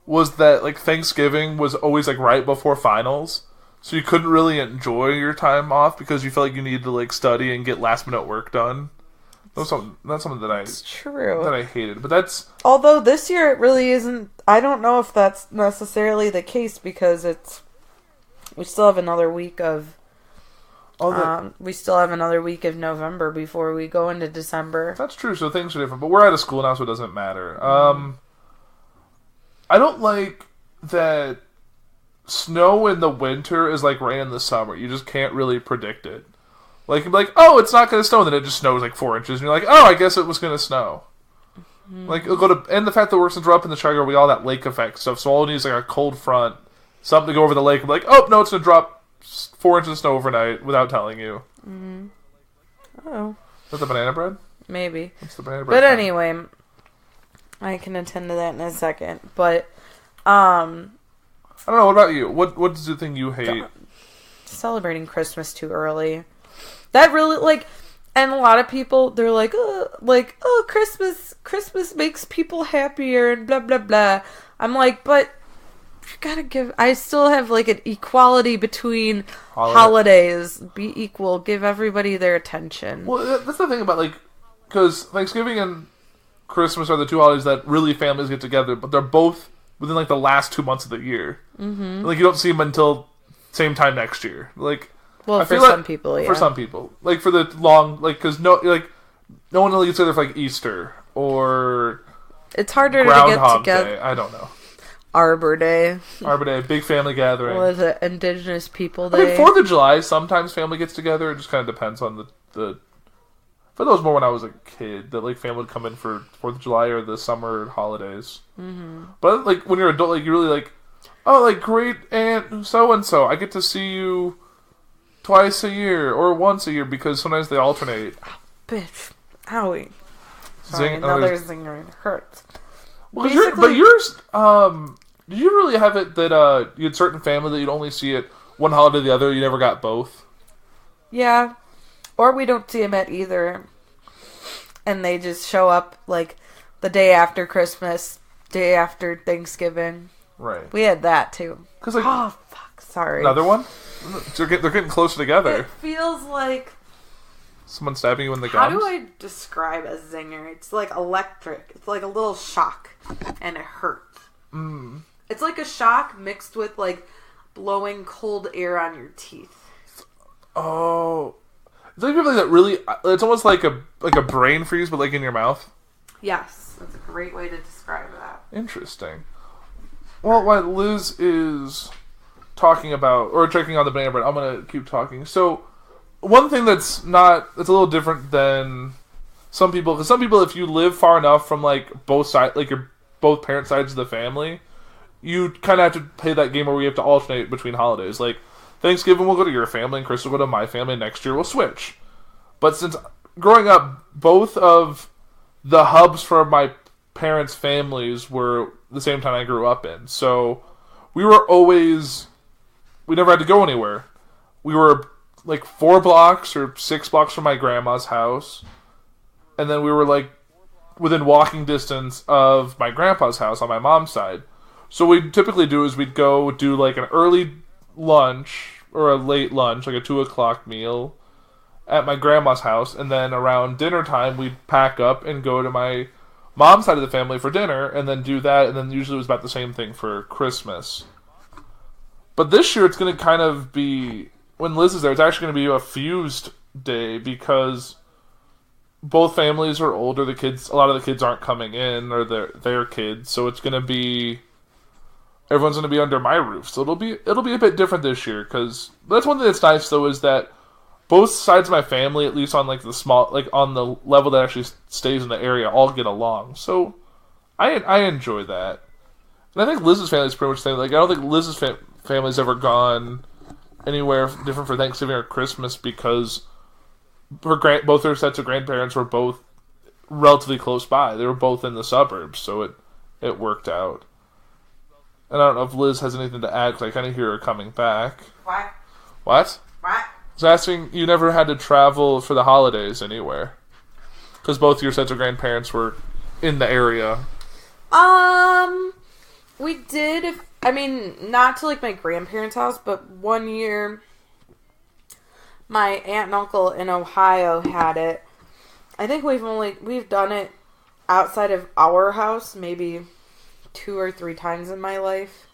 was that, like, Thanksgiving was always, like, right before finals, so you couldn't really enjoy your time off because you felt like you needed to, like, study and get last-minute work done. That's something
It's true.
that I hated, but that's...
Although this year it really isn't... I don't know if that's necessarily the case because we still have another week of... we still have another week of November before we go into December.
That's true, so things are different. But we're out of school now, so it doesn't matter. I don't like that snow in the winter is like rain in the summer. You just can't really predict it. Like, you'd be like, oh, it's not going to snow, and then it just snows like 4 inches. And you're like, oh, I guess it was going to snow. Like, it'll go to... And the fact that since we're up in the Chicago, we all that lake effect stuff, so all it needs is like a cold front, something to go over the lake, and be like, oh, no, it's going to drop 4 inches of snow overnight without telling you.
Oh.
Is that the banana bread?
Maybe.
It's the banana bread.
But anyway, I can attend to that in a second. But, I
don't know, what about you? What's the thing you hate?
Celebrating Christmas too early. That really, like, and a lot of people, they're like, oh, Christmas makes people happier and blah, blah, blah. I'm like, but you gotta I still have, like, an equality between holidays. Be equal. Give everybody their attention.
Well, that's the thing about, like, because Thanksgiving and Christmas are the two holidays that really families get together, but they're both within, like, the last 2 months of the year. Mm-hmm. Like, you don't see them until same time next year. Like,
well, for some people, yeah.
For some people. Like, for the long, like, because no one really gets together for, like, Easter or
It's harder to
Groundhog
get together.
Day. I don't know.
Arbor Day.
Arbor Day, big family gathering.
What is it? Indigenous People Day.
I mean, 4th of July, sometimes family gets together. It just kind of depends on the I thought that was more when I was a kid, that like family would come in for 4th of July or the summer holidays. Mm-hmm. But like when you're an adult, like you're really like, oh, like great aunt so and so, I get to see you twice a year or once a year because sometimes they alternate.
Oh, bitch, owie. Sorry, another zinger. It hurts.
Well, yours, did you really have it that you had certain family that you'd only see it one holiday or the other? You never got both.
Yeah. Or we don't see them at either. And they just show up, like, the day after Christmas, day after Thanksgiving.
Right.
We had that, too.
Like,
oh, fuck, sorry.
Another one? They're getting closer together.
It feels like...
Someone stabbing you in the
How
gums?
do I describe a zinger? It's like electric. It's like a little shock. And it hurts.
Mm.
It's like a shock mixed with, like, blowing cold air on your teeth.
Oh... It's like that really. It's almost like a brain freeze, but like in your mouth.
Yes, that's a great way to describe that.
Interesting. Well, while Liz is talking about or checking on the banana bread, I'm gonna keep talking. So, one thing that's a little different than some people, because some people, if you live far enough from like both sides, like your both parent sides of the family, you kind of have to play that game where we have to alternate between holidays, like. Thanksgiving we'll go to your family, and Chris will go to my family, and next year we'll switch. But since growing up, both of the hubs for my parents' families were the same town I grew up in. So we never had to go anywhere. We were like 4 blocks or 6 blocks from my grandma's house. And then we were like within walking distance of my grandpa's house on my mom's side. So what we'd typically do is we'd go do like an early lunch or a late lunch, like a 2:00 meal at my grandma's house, and then around dinner time we'd pack up and go to my mom's side of the family for dinner, and then do that, and then usually it was about the same thing for Christmas. But this year it's going to kind of be, when Liz is there, it's actually going to be a fused day because both families are older. A lot of the kids aren't coming in, or their kids, so it's going to be. Everyone's going to be under my roof, so it'll be a bit different this year. Because that's one thing that's nice, though, is that both sides of my family, at least on like the small, like on the level that actually stays in the area, all get along. So I enjoy that, and I think Liz's family is pretty much the same. Like I don't think Liz's family's ever gone anywhere different for Thanksgiving or Christmas because both her sets of grandparents were both relatively close by. They were both in the suburbs, so it worked out. And I don't know if Liz has anything to add, because I kind of hear her coming back.
What?
What?
What?
I was asking, you never had to travel for the holidays anywhere? Because both your sets of grandparents were in the area.
We did, not to like my grandparents' house, but one year my aunt and uncle in Ohio had it. I think we've done it outside of our house, maybe 2 or 3 times in my life.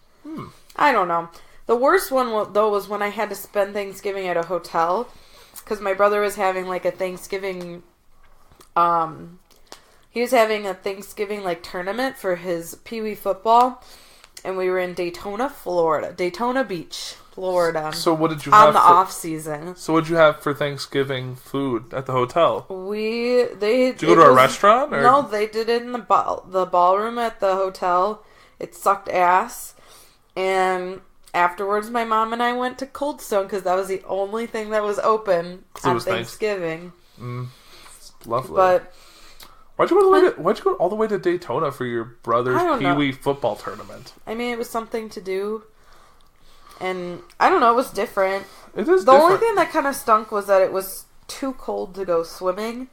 I don't know. The worst one, though, was when I had to spend Thanksgiving at a hotel. Because my brother was having, like, a Thanksgiving... he was having a Thanksgiving, like, tournament for his Pee Wee football. And we were in Daytona Beach, Florida.
So what did you have
on the off season?
So what did you have for Thanksgiving food at the hotel?
Did
you go to a restaurant? Or?
No, they did it in the ballroom at the hotel. It sucked ass. And afterwards, my mom and I went to Cold Stone because that was the only thing that was open on Thanksgiving.
Lovely.
But
why'd you go all the way to Daytona for your brother's Pee Wee football tournament?
I mean, it was something to do. And I don't know, it was different.
It is
the
different.
only thing that kind of stunk was that it was too cold to go swimming.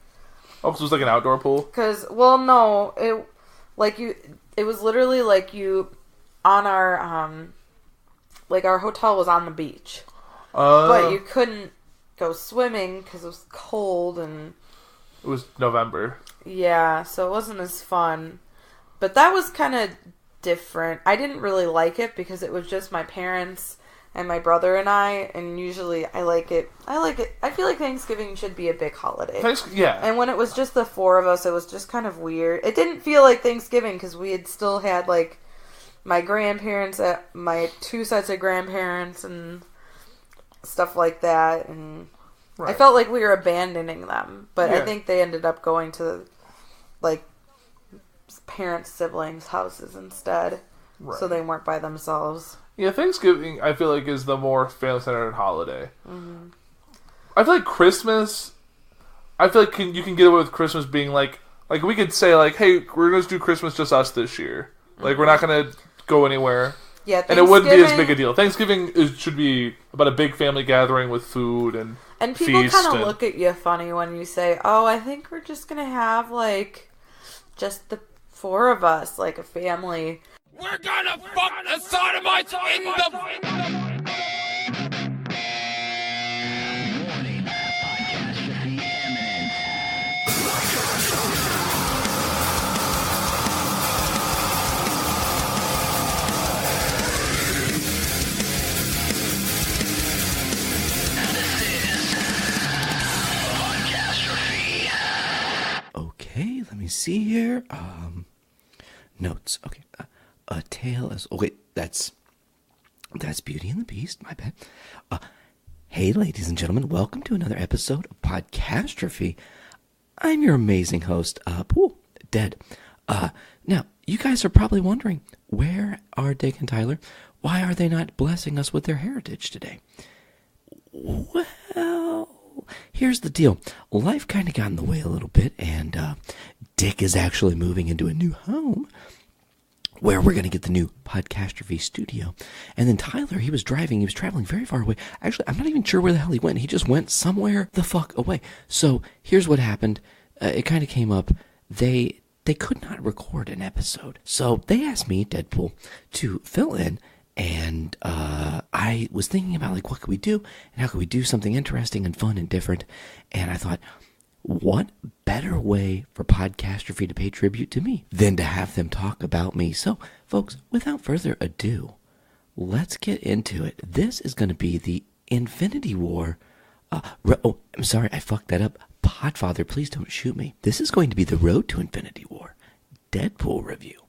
Oh, because it was like an outdoor pool?
No, it was literally like on our, like our hotel was on the beach. But you couldn't go swimming because it was cold and...
It was November.
Yeah, so it wasn't as fun. But that was kind of different. I didn't really like it because it was just my parents and my brother and I, and usually I like it. I feel like Thanksgiving should be a big holiday.
Yeah.
And when it was just the four of us, it was just kind of weird. It didn't feel like Thanksgiving because we had still had like my grandparents, my 2 sets of grandparents, and stuff like that, and I felt like we were abandoning them. But I think they ended up going to like parents' siblings' houses instead, so they weren't by themselves.
Yeah, Thanksgiving, I feel like, is the more family-centered holiday. Mm-hmm. I feel like Christmas, you can get away with Christmas being like we could say, like, hey, we're going to do Christmas just us this year. Like, we're not going to go anywhere.
Yeah,
and it wouldn't be as big a deal. Thanksgiving should be about a big family gathering with food and
people kind of look at you funny when you say, oh, I think we're just going to have, like, just the 4 of us, like a family.
We're gonna fuck the sodomites in the...
Okay, let me see here. Notes. Okay. A tale as... Oh, wait. That's Beauty and the Beast. My bad. Hey, ladies and gentlemen. Welcome to another episode of Podcastrophe. I'm your amazing host, Dead. Now, you guys are probably wondering, where are Dick and Tyler? Why are they not blessing us with their heritage today? Well, here's the deal. Life kind of got in the way a little bit, and Dick is actually moving into a new home where we're going to get the new Podcastrophe studio. And then Tyler, he was traveling very far away. Actually, I'm not even sure where the hell he went. He just went somewhere the fuck away. So here's what happened. It kind of came up. They could not record an episode. So they asked me, Deadpool, to fill in. And I was thinking about, like, what could we do? And how could we do something interesting and fun and different? And I thought, what better way for Podcastrophe to pay tribute to me than to have them talk about me? So, folks, without further ado, let's get into it. This is going to be the Infinity War. I'm sorry, I fucked that up. Podfather, please don't shoot me. This is going to be the Road to Infinity War Deadpool review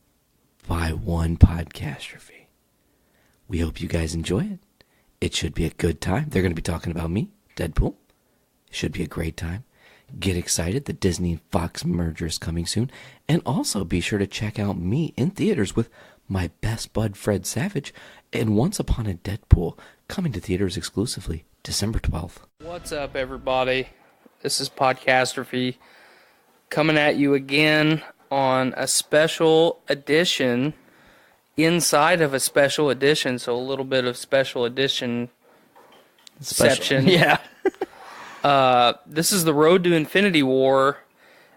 by one Podcastrophe. We hope you guys enjoy it. It should be a good time. They're going to be talking about me, Deadpool. It should be a great time. Get excited. The Disney Fox merger is coming soon. And also be sure to check out me in theaters with my best bud Fred Savage and Once Upon a Deadpool, coming to theaters exclusively December 12th.
What's up, everybody? This is Podcastrophe coming at you again on a special edition inside of a special edition, so a little bit of special edition exception.
Yeah.
This is the Road to Infinity War,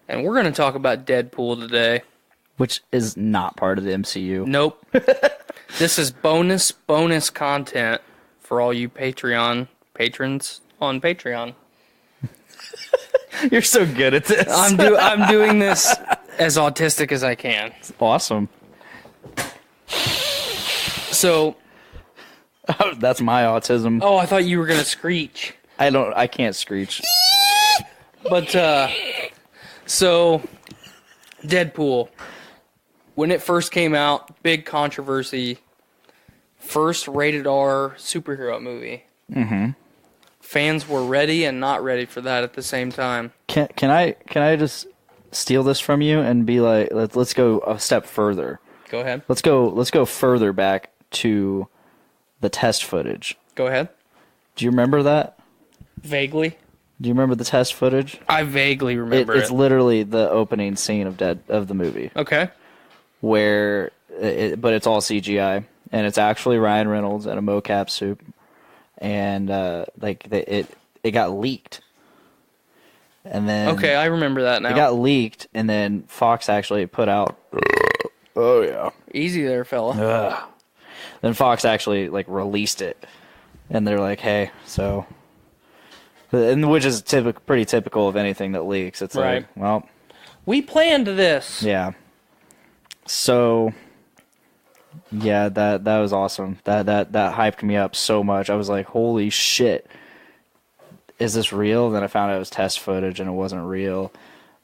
and we're going to talk about Deadpool today.
Which is not part of the MCU.
Nope. This is bonus content for all you Patreon patrons on Patreon.
You're so good at this.
I'm doing this as autistic as I can.
It's awesome.
So...
that's my autism.
Oh, I thought you were going to screech.
I can't screech.
But, so, Deadpool, when it first came out, big controversy, first rated R superhero movie.
Mm-hmm.
Fans were ready and not ready for that at the same time.
Can I just steal this from you and be like, let's go a step further.
Go ahead.
Let's go further back to the test footage.
Go ahead.
Do you remember that?
Vaguely.
Do you remember the test footage?
I vaguely remember it.
It's literally the opening scene of the movie.
Okay.
But it's all CGI, and it's actually Ryan Reynolds in a mocap suit, and it got leaked, and then
okay, I remember that now.
It got leaked, and then Fox actually put out. Oh yeah,
easy there, fella.
Then Fox actually released it, and they're like, "Hey, so," and which is pretty typical of anything that leaks. It's
right.
Like, well,
we planned this.
Yeah. So,
Yeah, that was awesome. That hyped me up so much. I was like, holy shit. Is this real? Then I found out it was test footage and it wasn't real.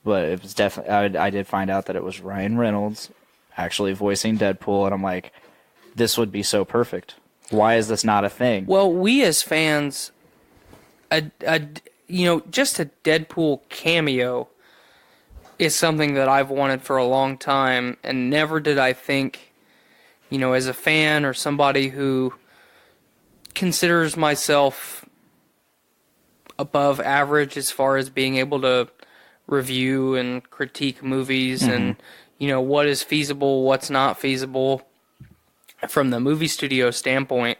But it was definitely, I did find out that it was Ryan Reynolds actually voicing Deadpool, and I'm like, this would be so perfect. Why is this not a thing?
Well, we as fans, just a Deadpool cameo is something that I've wanted for a long time, and never did I think, as a fan or somebody who considers myself above average as far as being able to review and critique movies and what is feasible, what's not feasible from the movie studio standpoint.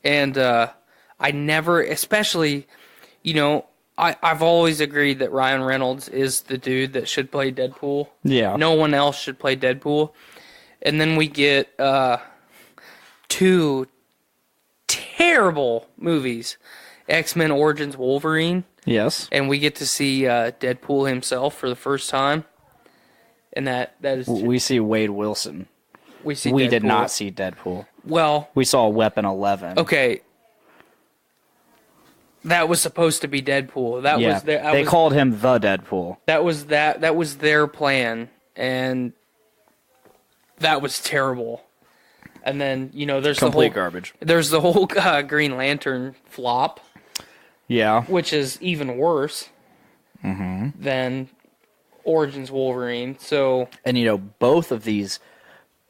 And I never, especially, I've always agreed that Ryan Reynolds is the dude that should play Deadpool.
Yeah.
No one else should play Deadpool. And then we get 2 terrible movies, X-Men Origins Wolverine.
Yes.
And we get to see Deadpool himself for the first time. And that is...
We see Wade Wilson.
We
Deadpool. Did not see Deadpool.
Well...
We saw Weapon 11.
Okay. That was supposed to be Deadpool.
They called him the Deadpool.
That was their plan. And that was terrible. And then, there's
complete garbage.
There's the whole Green Lantern flop.
Yeah.
Which is even worse than Origins Wolverine. So,
and both of these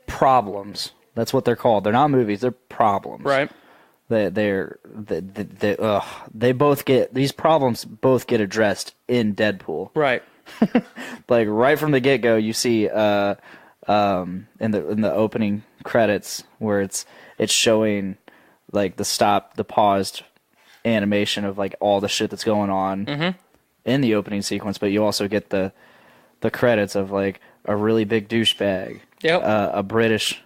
problems, that's what they're called. They're not movies, they're problems.
Right.
They both get, these problems both get addressed in Deadpool.
Right.
Like right from the get-go, you see in the opening credits where it's showing like the paused animation of like all the shit that's going on in the opening sequence, but you also get the credits of like a really big douchebag, a British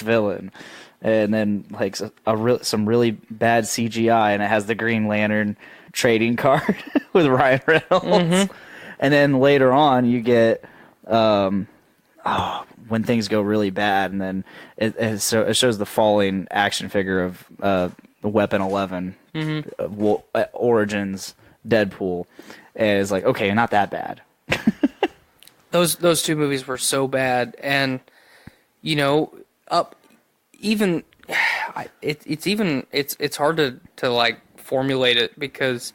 villain, and then like some really bad CGI, and it has the Green Lantern trading card with Ryan Reynolds, and then later on you get when things go really bad, and then it shows the falling action figure of Weapon 11, Origins Deadpool, and it's like, okay, not that bad.
Those 2 movies were so bad, and it's hard to like formulate it, because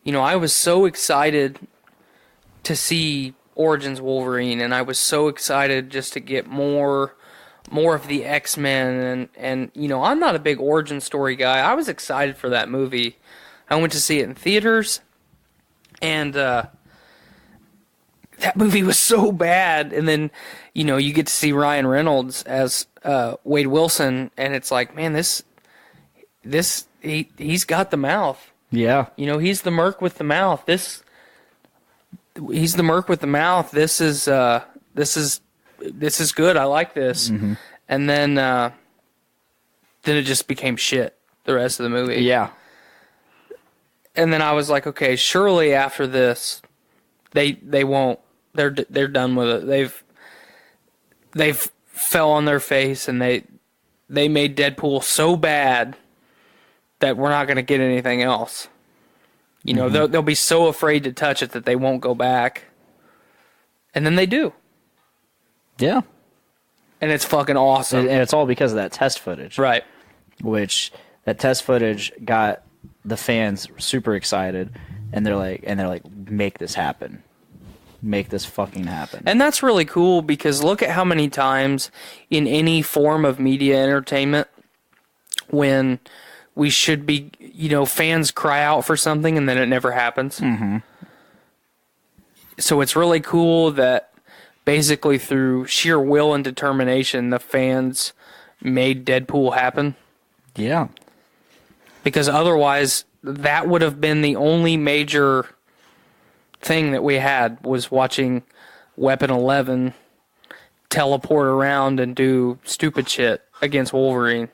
I was so excited to see Origins Wolverine, and I was so excited just to get more of the X-Men, and I'm not a big origin story guy. I was excited for that movie. I went to see it in theaters, and that movie was so bad. And then you get to see Ryan Reynolds as Wade Wilson, and it's like, man, he's got the mouth.
Yeah.
He's the merc with the mouth. He's the merc with the mouth. This is good. I like this. And then it just became shit the rest of the movie.
Yeah.
And then I was like, okay, surely after this, they won't. They're done with it. They've fell on their face, and they made Deadpool so bad that we're not going to get anything else. They'll be so afraid to touch it that they won't go back. And then they do.
Yeah.
And it's fucking awesome.
And it's all because of that test footage.
Right.
Which, that test footage got the fans super excited, and they're like, make this happen. Make this fucking happen.
And that's really cool, because look at how many times in any form of media entertainment, when we should be, fans cry out for something and then it never happens. So it's really cool that basically through sheer will and determination, the fans made Deadpool happen.
Yeah.
Because otherwise, that would have been the only major thing that we had, was watching Weapon 11 teleport around and do stupid shit against Wolverine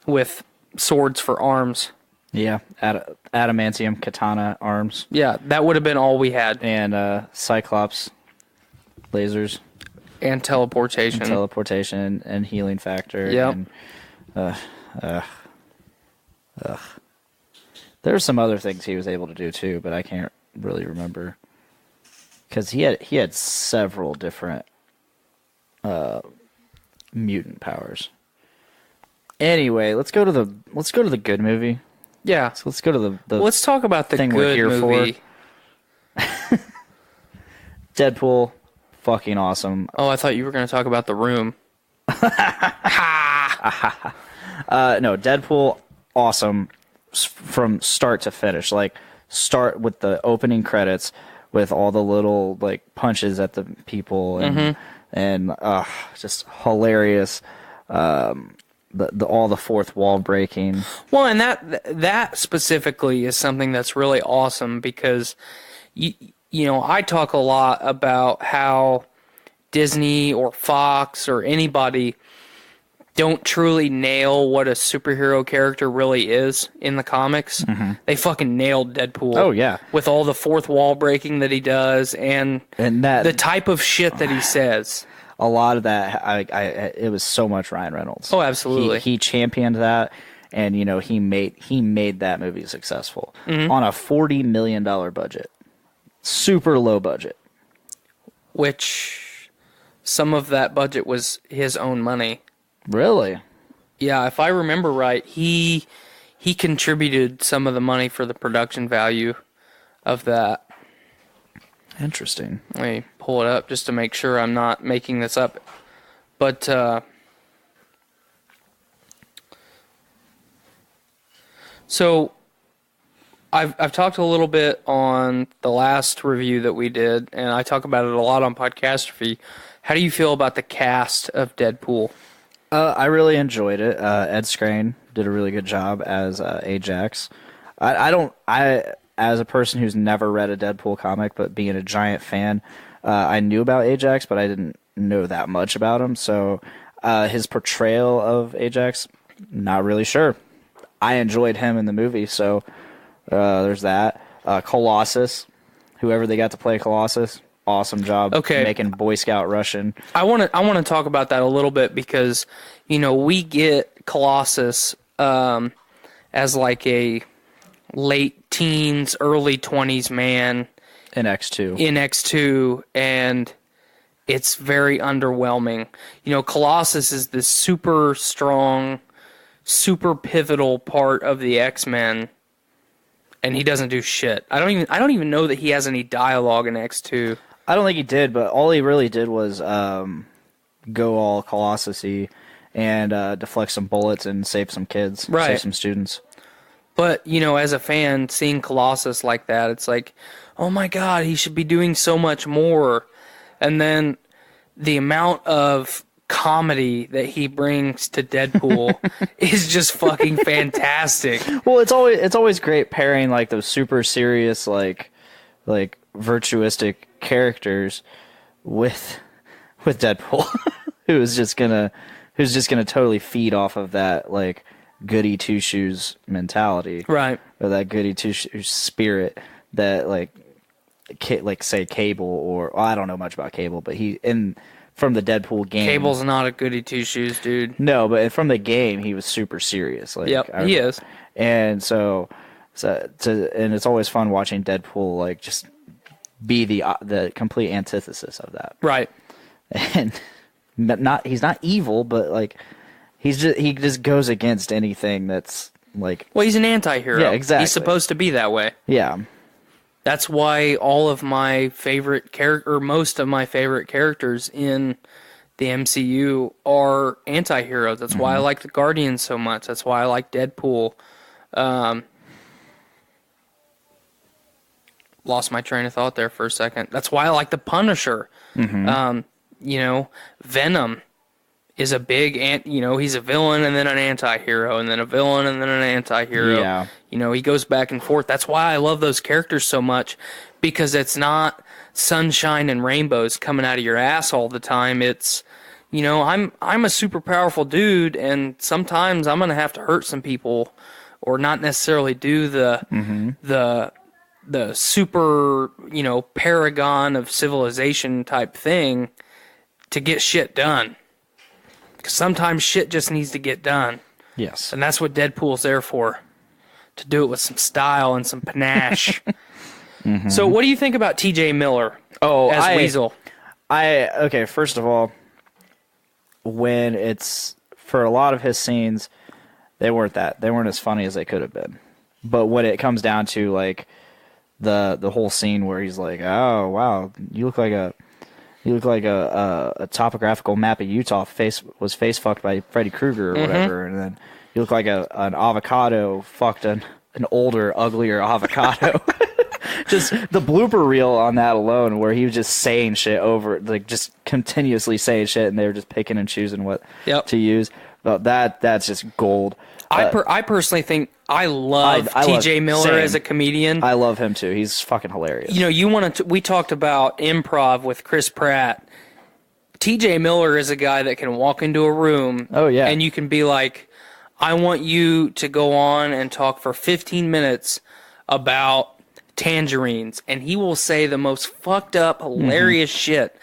with swords for arms.
Yeah, adamantium katana arms.
Yeah, that would have been all we had.
And Cyclops lasers.
And teleportation.
And healing factor.
Yep.
And, there's some other things he was able to do too, but I can't really remember. Because he had several different mutant powers. Anyway, let's go to the good movie.
Yeah.
So let's go to the
let's talk about the
thing
good
we're here
movie.
For. Deadpool, fucking awesome.
Oh, I thought you were going to talk about The Room.
No, Deadpool, awesome from start to finish. Like, start with the opening credits with all the little like punches at the people and just hilarious. All the fourth wall breaking.
Well, and that specifically is something that's really awesome because you know, I talk a lot about how Disney or Fox or anybody don't truly nail what a superhero character really is in the comics. They fucking nailed Deadpool.
Oh, yeah.
With all the fourth wall breaking that he does and
that
the type of shit that he says.
A lot of that, it was so much Ryan Reynolds.
Oh, absolutely.
He championed that, and you know he made that movie successful on a $40 million budget, super low budget.
Which some of that budget was his own money.
Really?
Yeah, if I remember right, he contributed some of the money for the production value of that.
Interesting.
Let me pull it up just to make sure I'm not making this up. But so I've talked a little bit on the last review that we did, and I talk about it a lot on Podcastrophe. How do you feel about the cast of Deadpool?
I really enjoyed it. Ed Skrein did a really good job as Ajax. As a person who's never read a Deadpool comic, but being a giant fan, I knew about Ajax, but I didn't know that much about him. So his portrayal of Ajax, not really sure. I enjoyed him in the movie, so there's that. Colossus, whoever they got to play Colossus, awesome job making Boy Scout Russian.
I want to talk about that a little bit because, you know, we get Colossus as like a late teens, early 20s man
in X2.
In X2, and it's very underwhelming. You know, Colossus is this super strong, super pivotal part of the X-Men, and he doesn't do shit. I don't even know that he has any dialogue in X2.
I don't think he did, but all he really did was go all Colossus-y and deflect some bullets and save some kids, save some students.
But, you know, as a fan, seeing Colossus like that, it's like, oh my god, he should be doing so much more. And then the amount of comedy that he brings to Deadpool is just fucking fantastic.
Well, it's always great pairing like those super serious like virtuistic characters with Deadpool, who's just gonna totally feed off of that like goody two shoes mentality,
right?
Or that goody two shoes spirit that like say Cable or I don't know much about Cable, but from the Deadpool game,
Cable's not a goody two shoes dude.
No, but from the game he was super serious. Like,
yep, he is.
And so and it's always fun watching Deadpool like just be the complete antithesis of that,
right?
And he's not evil, but like. He just goes against anything that's like.
Well, he's an anti-hero.
Yeah, exactly.
He's supposed to be that way.
Yeah.
That's why all of my favorite most of my favorite characters in the MCU are anti-heroes. That's why I like the Guardians so much. That's why I like Deadpool. Lost my train of thought there for a second. That's why I like the Punisher. You know, Venom is a big he's a villain and then an anti-hero and then a villain and then an anti-hero.
Yeah.
You know, he goes back and forth. That's why I love those characters so much, because it's not sunshine and rainbows coming out of your ass all the time. It's, you know, I'm a super powerful dude, and sometimes I'm gonna have to hurt some people, or not necessarily do the super, you know, paragon of civilization type thing. to get shit done. Because sometimes shit just needs to get done.
Yes.
And that's what Deadpool's there for. To do it with some style and some panache. So what do you think about T.J. Miller as Weasel?
Okay, first of all, when it's for a lot of his scenes, they weren't as funny as they could have been. But when it comes down to like the whole scene where he's like, "Oh wow, you look like a topographical map of Utah was face fucked by Freddy Krueger or whatever," and then you look like an avocado fucked an older, uglier avocado. Just the blooper reel on that alone, where he was just saying shit over, like just continuously saying shit, and they were just picking and choosing what to use. But that's just gold.
I personally think I love T.J. Miller as a comedian.
I love him too. He's fucking hilarious.
You know, we talked about improv with Chris Pratt. T.J. Miller is a guy that can walk into a room.
Oh yeah,
and you can be like, I want you to go on and talk for 15 minutes about tangerines, and he will say the most fucked up, hilarious shit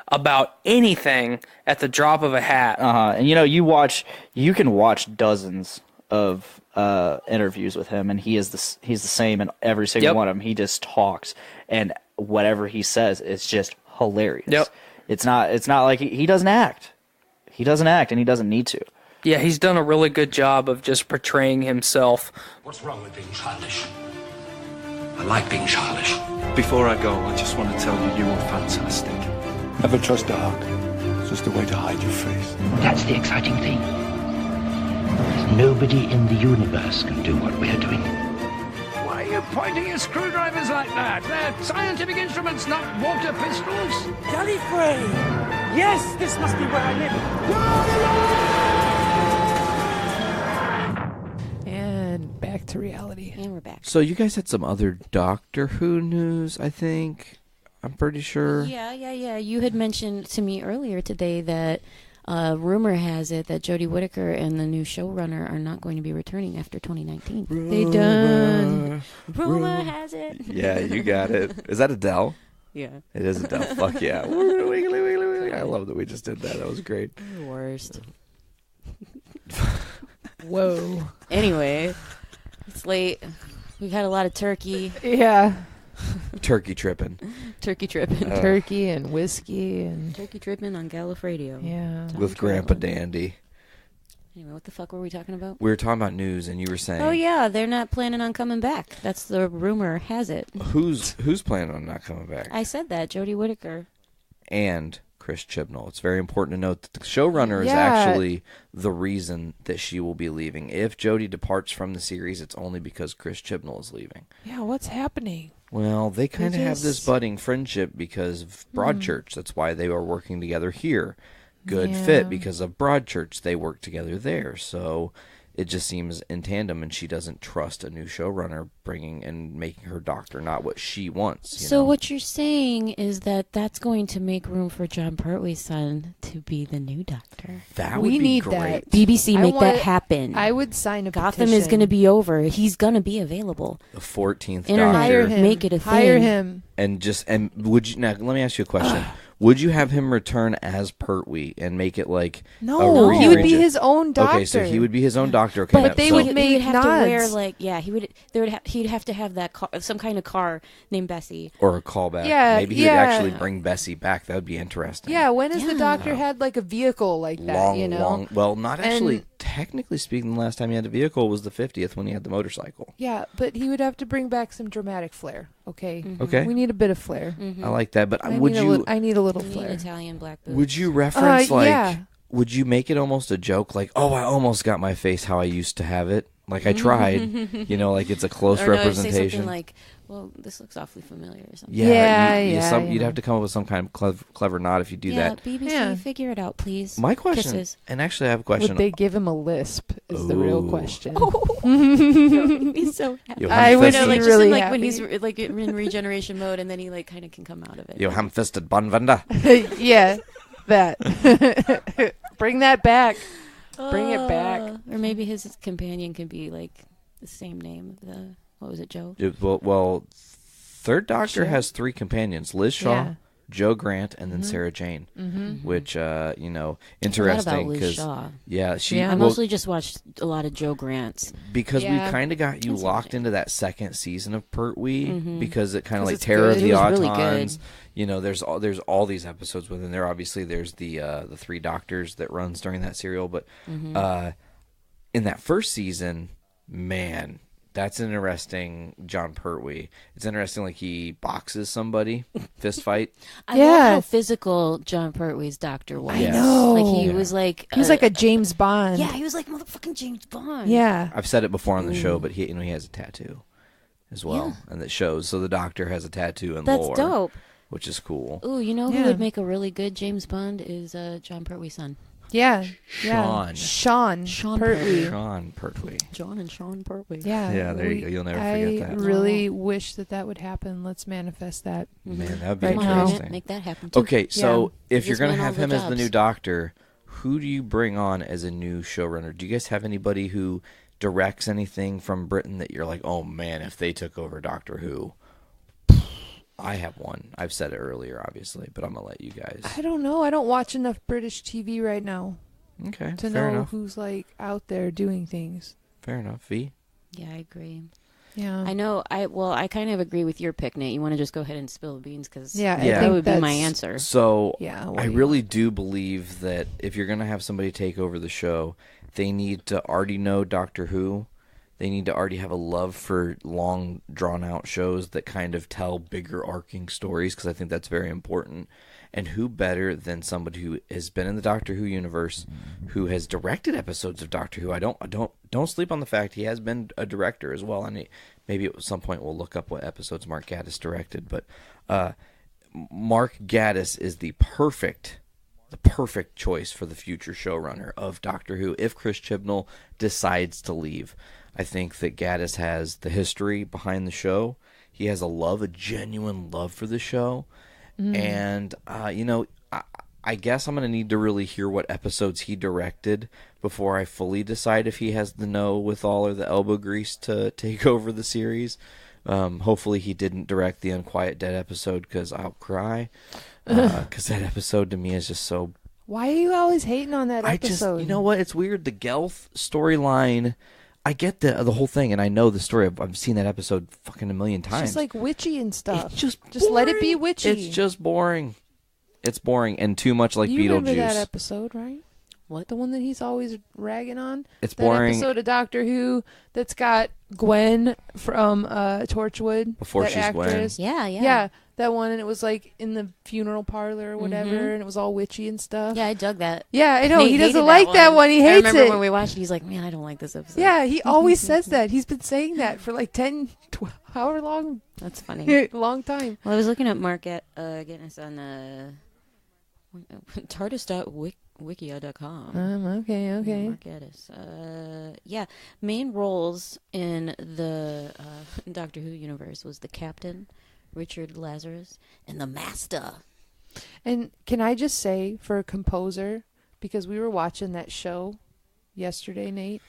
about anything at the drop of a hat.
And you know, you can watch dozens of interviews with him, and he's the same in every single one of them. He just talks, and whatever he says is just hilarious. It's not like he doesn't act. He doesn't act, and he doesn't need to.
Yeah, he's done a really good job of just portraying himself.
What's wrong with being childish? I like being childish.
Before I go, I just want to tell you were fantastic. Never trust a hug. It's just a way to hide your face.
That's the exciting thing. Nobody in the universe can do what we're doing.
Why are you pointing your screwdrivers like that? They're scientific instruments, not water pistols.
Gallifrey! Yes, this must be where I live.
And back to reality.
And we're back.
So you guys had some other Doctor Who news, I think. I'm pretty sure.
Yeah. You had mentioned to me earlier today that rumor has it that Jodie Whittaker and the new showrunner are not going to be returning after 2019.
They done.
Rumor has it.
Yeah, you got it. Is that Adele?
Yeah.
It is Adele. Fuck yeah. Wiggly, wiggly, wiggly. I love that we just did that. That was great.
The worst.
Whoa.
Anyway, it's late. We've had a lot of turkey.
Yeah.
Turkey tripping.
Turkey tripping.
Turkey and whiskey and
turkey tripping on GallifRadio.
Yeah.
With Grandpa Dandy.
Anyway, what the fuck were we talking about?
We were talking about news, and you were saying.
Oh yeah, they're not planning on coming back. That's the rumor has it.
Who's planning on not coming back?
I said that, Jodie Whittaker.
And Chris Chibnall. It's very important to note that the showrunner is actually the reason that she will be leaving. If Jodie departs from the series, it's only because Chris Chibnall is leaving.
Yeah, what's happening?
Well, they kind of have this budding friendship because of Broadchurch. That's why they are working together here. Good fit because of Broadchurch. They work together there. So it just seems in tandem, and she doesn't trust a new showrunner bringing and making her Doctor not what she wants. You know?
What you're saying is that that's going to make room for John Pertwee's son to be the new Doctor.
That would be great.
That. BBC, make that happen.
I would sign a
Gotham
petition.
is going to be over. He's going to be available.
The 14th
Internet,
Doctor.
make it a thing.
Hire him.
And would you now? Let me ask you a question. Would you have him return as Pertwee and make it like
no? He would be his own Doctor.
Okay, so he would be his own Doctor. Okay,
but they would make
he'd have
nods.
to wear like he'd have to have that car, some kind of car named Bessie
or a callback.
Yeah,
maybe he would actually bring Bessie back. That would be interesting.
Yeah, when has the Doctor had like a vehicle like that?
Long. Well, not actually. Technically speaking, the last time he had a vehicle was the 50th when he had the motorcycle.
Yeah, but he would have to bring back some dramatic flair. Okay.
Mm-hmm.
Okay.
We need a bit of flair.
I like that, but
I need a little flair.
Italian black boots.
Would you reference
yeah.
Would you make it almost a joke, like, "Oh, I almost got my face how I used to have it. Like I tried." You know, like it's a close representation.
Say something like, "Well, this looks awfully familiar," or something.
You'd have to come up with some kind of clever nod if you do that.
BBC, figure it out, please.
My question,
Kisses.
and actually I have a question.
Would they give him a lisp? Is the real question.
He's so happy.
I would be really
like
happy.
when he's like in regeneration mode, and then he like kind of can come out of it.
You ham-fisted Bonvenda.
Yeah, that. Bring that back. Bring it back.
Or maybe his companion can be like the same name. What was it, Joe?
Well, Third Doctor has 3 companions: Liz Shaw, Joe Grant, and then
Mhm.
Sarah Jane,
Mhm.
which interesting
I forgot about Liz
because
Shaw.
she.
I
well,
mostly just watched a lot of Joe Grant's
because
Yeah.
we kind of got you
That's
locked into that second season of Pertwee
Mhm.
because it kind of
'Cause
like
it's
Terror of
good.
the
It was really
Autons.
good.
There's all these episodes within there. Obviously, there's the Three Doctors that runs during that serial, but
Mhm.
in that first season, man. That's an interesting John Pertwee. It's interesting, like he boxes somebody, fist fight.
I love how physical John Pertwee's doctor was.
I know.
Like he was like
He was like a James Bond.
Yeah, he was like motherfucking James Bond.
Yeah.
I've said it before on the show,
Ooh.
but he has a tattoo as well, and that shows. So the doctor has a tattoo in
That's
lore,
dope.
which is cool.
Ooh, you know
Yeah.
who would make a really good James Bond is John Pertwee's son.
Yeah.
Sean.
Sean Pertwee.
Sean Pertwee.
John and Sean Pertwee.
Yeah.
Yeah, there you go. You'll never forget that.
I really wish that would happen. Let's manifest that.
Man, that would be
Come on,
interesting.
make that happen, too.
Okay, so
Yeah.
if
He
you're
just
going to
won all
have
the
him as the
jobs.
new doctor, who do you bring on as a new showrunner? Do you guys have anybody who directs anything from Britain that you're like, oh man, if they took over Doctor Who? I have one. I've said it earlier, obviously, but I'm going to let you guys.
I don't know. I don't watch enough British TV right now.
Okay,
To
fair
know
enough.
who's like out there doing things.
Fair enough. V?
Yeah, I agree.
Yeah.
I know. I kind of agree with your pick, Nate. You want to just go ahead and spill the beans because
Yeah, I
that
think
would be my
that's-
answer.
So
Yeah,
I really do believe that if you're going to have somebody take over the show, they need to already know Doctor Who. They need to already have a love for long, drawn-out shows that kind of tell bigger, arcing stories, because I think that's very important. And who better than somebody who has been in the Doctor Who universe, who has directed episodes of Doctor Who? I don't sleep on the fact he has been a director as well. And maybe at some point we'll look up what episodes Mark Gatiss directed. But Mark Gatiss is the perfect choice for the future showrunner of Doctor Who if Chris Chibnall decides to leave. I think that Gatiss has the history behind the show. He has a genuine love for the show. And, I guess I'm going to need to really hear what episodes he directed before I fully decide if he has the know-with-all or the elbow grease to take over the series. Hopefully he didn't direct the Unquiet Dead episode, because I'll cry. Because that episode to me is just so...
Why are you always hating on that episode?
you know what? It's weird. The Gelf storyline... I get the whole thing, and I know the story. I've seen that episode fucking a million
It's
times.
just like witchy and stuff.
It's just
let it be
boring.
witchy.
It's just boring. It's boring and too much like
you
Beetlejuice.
remember that episode, right?
What?
The one that he's always ragging on?
It's
that
boring.
Episode of Doctor Who that's got Gwen from Torchwood.
Before
that
she's Gwen.
actress.
Yeah.
Yeah, that one, and it was like in the funeral parlor or whatever,
Mhm.
and it was all witchy and stuff.
Yeah, I dug that.
Yeah, I know.
Nate
He doesn't
hated
like that one. He
I
hates
remember
it.
when we watched it, he's like, man, I don't like this episode.
Yeah, he always says that. He's been saying that for like 10, 12, however long.
That's funny.
Long time.
Well, I was looking at Mark Gatiss on TARDIS.wikia.com.
Okay.
Mark Gatiss. Yeah, main roles in the Doctor Who universe was the Captain, Richard Lazarus, and the Master.
And can I just say, for a composer, because we were watching that show yesterday, Nate,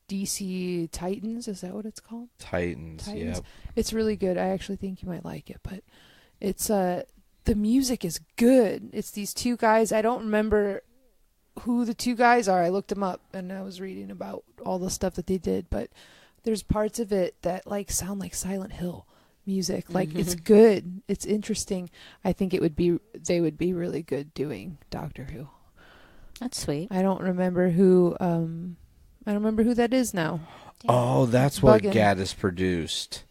DC Titans, is that what it's called?
Titans, yeah.
It's really good. I actually think you might like it, but it's the music is good. It's these two guys. I don't remember who the two guys are. I looked them up and I was reading about all the stuff that they did, but there's parts of it that like sound like Silent Hill music. Like it's good. It's interesting. I think they would be really good doing Doctor Who.
That's sweet.
I don't remember who that is now.
Oh, that's what
Buggin'.
Gatiss produced.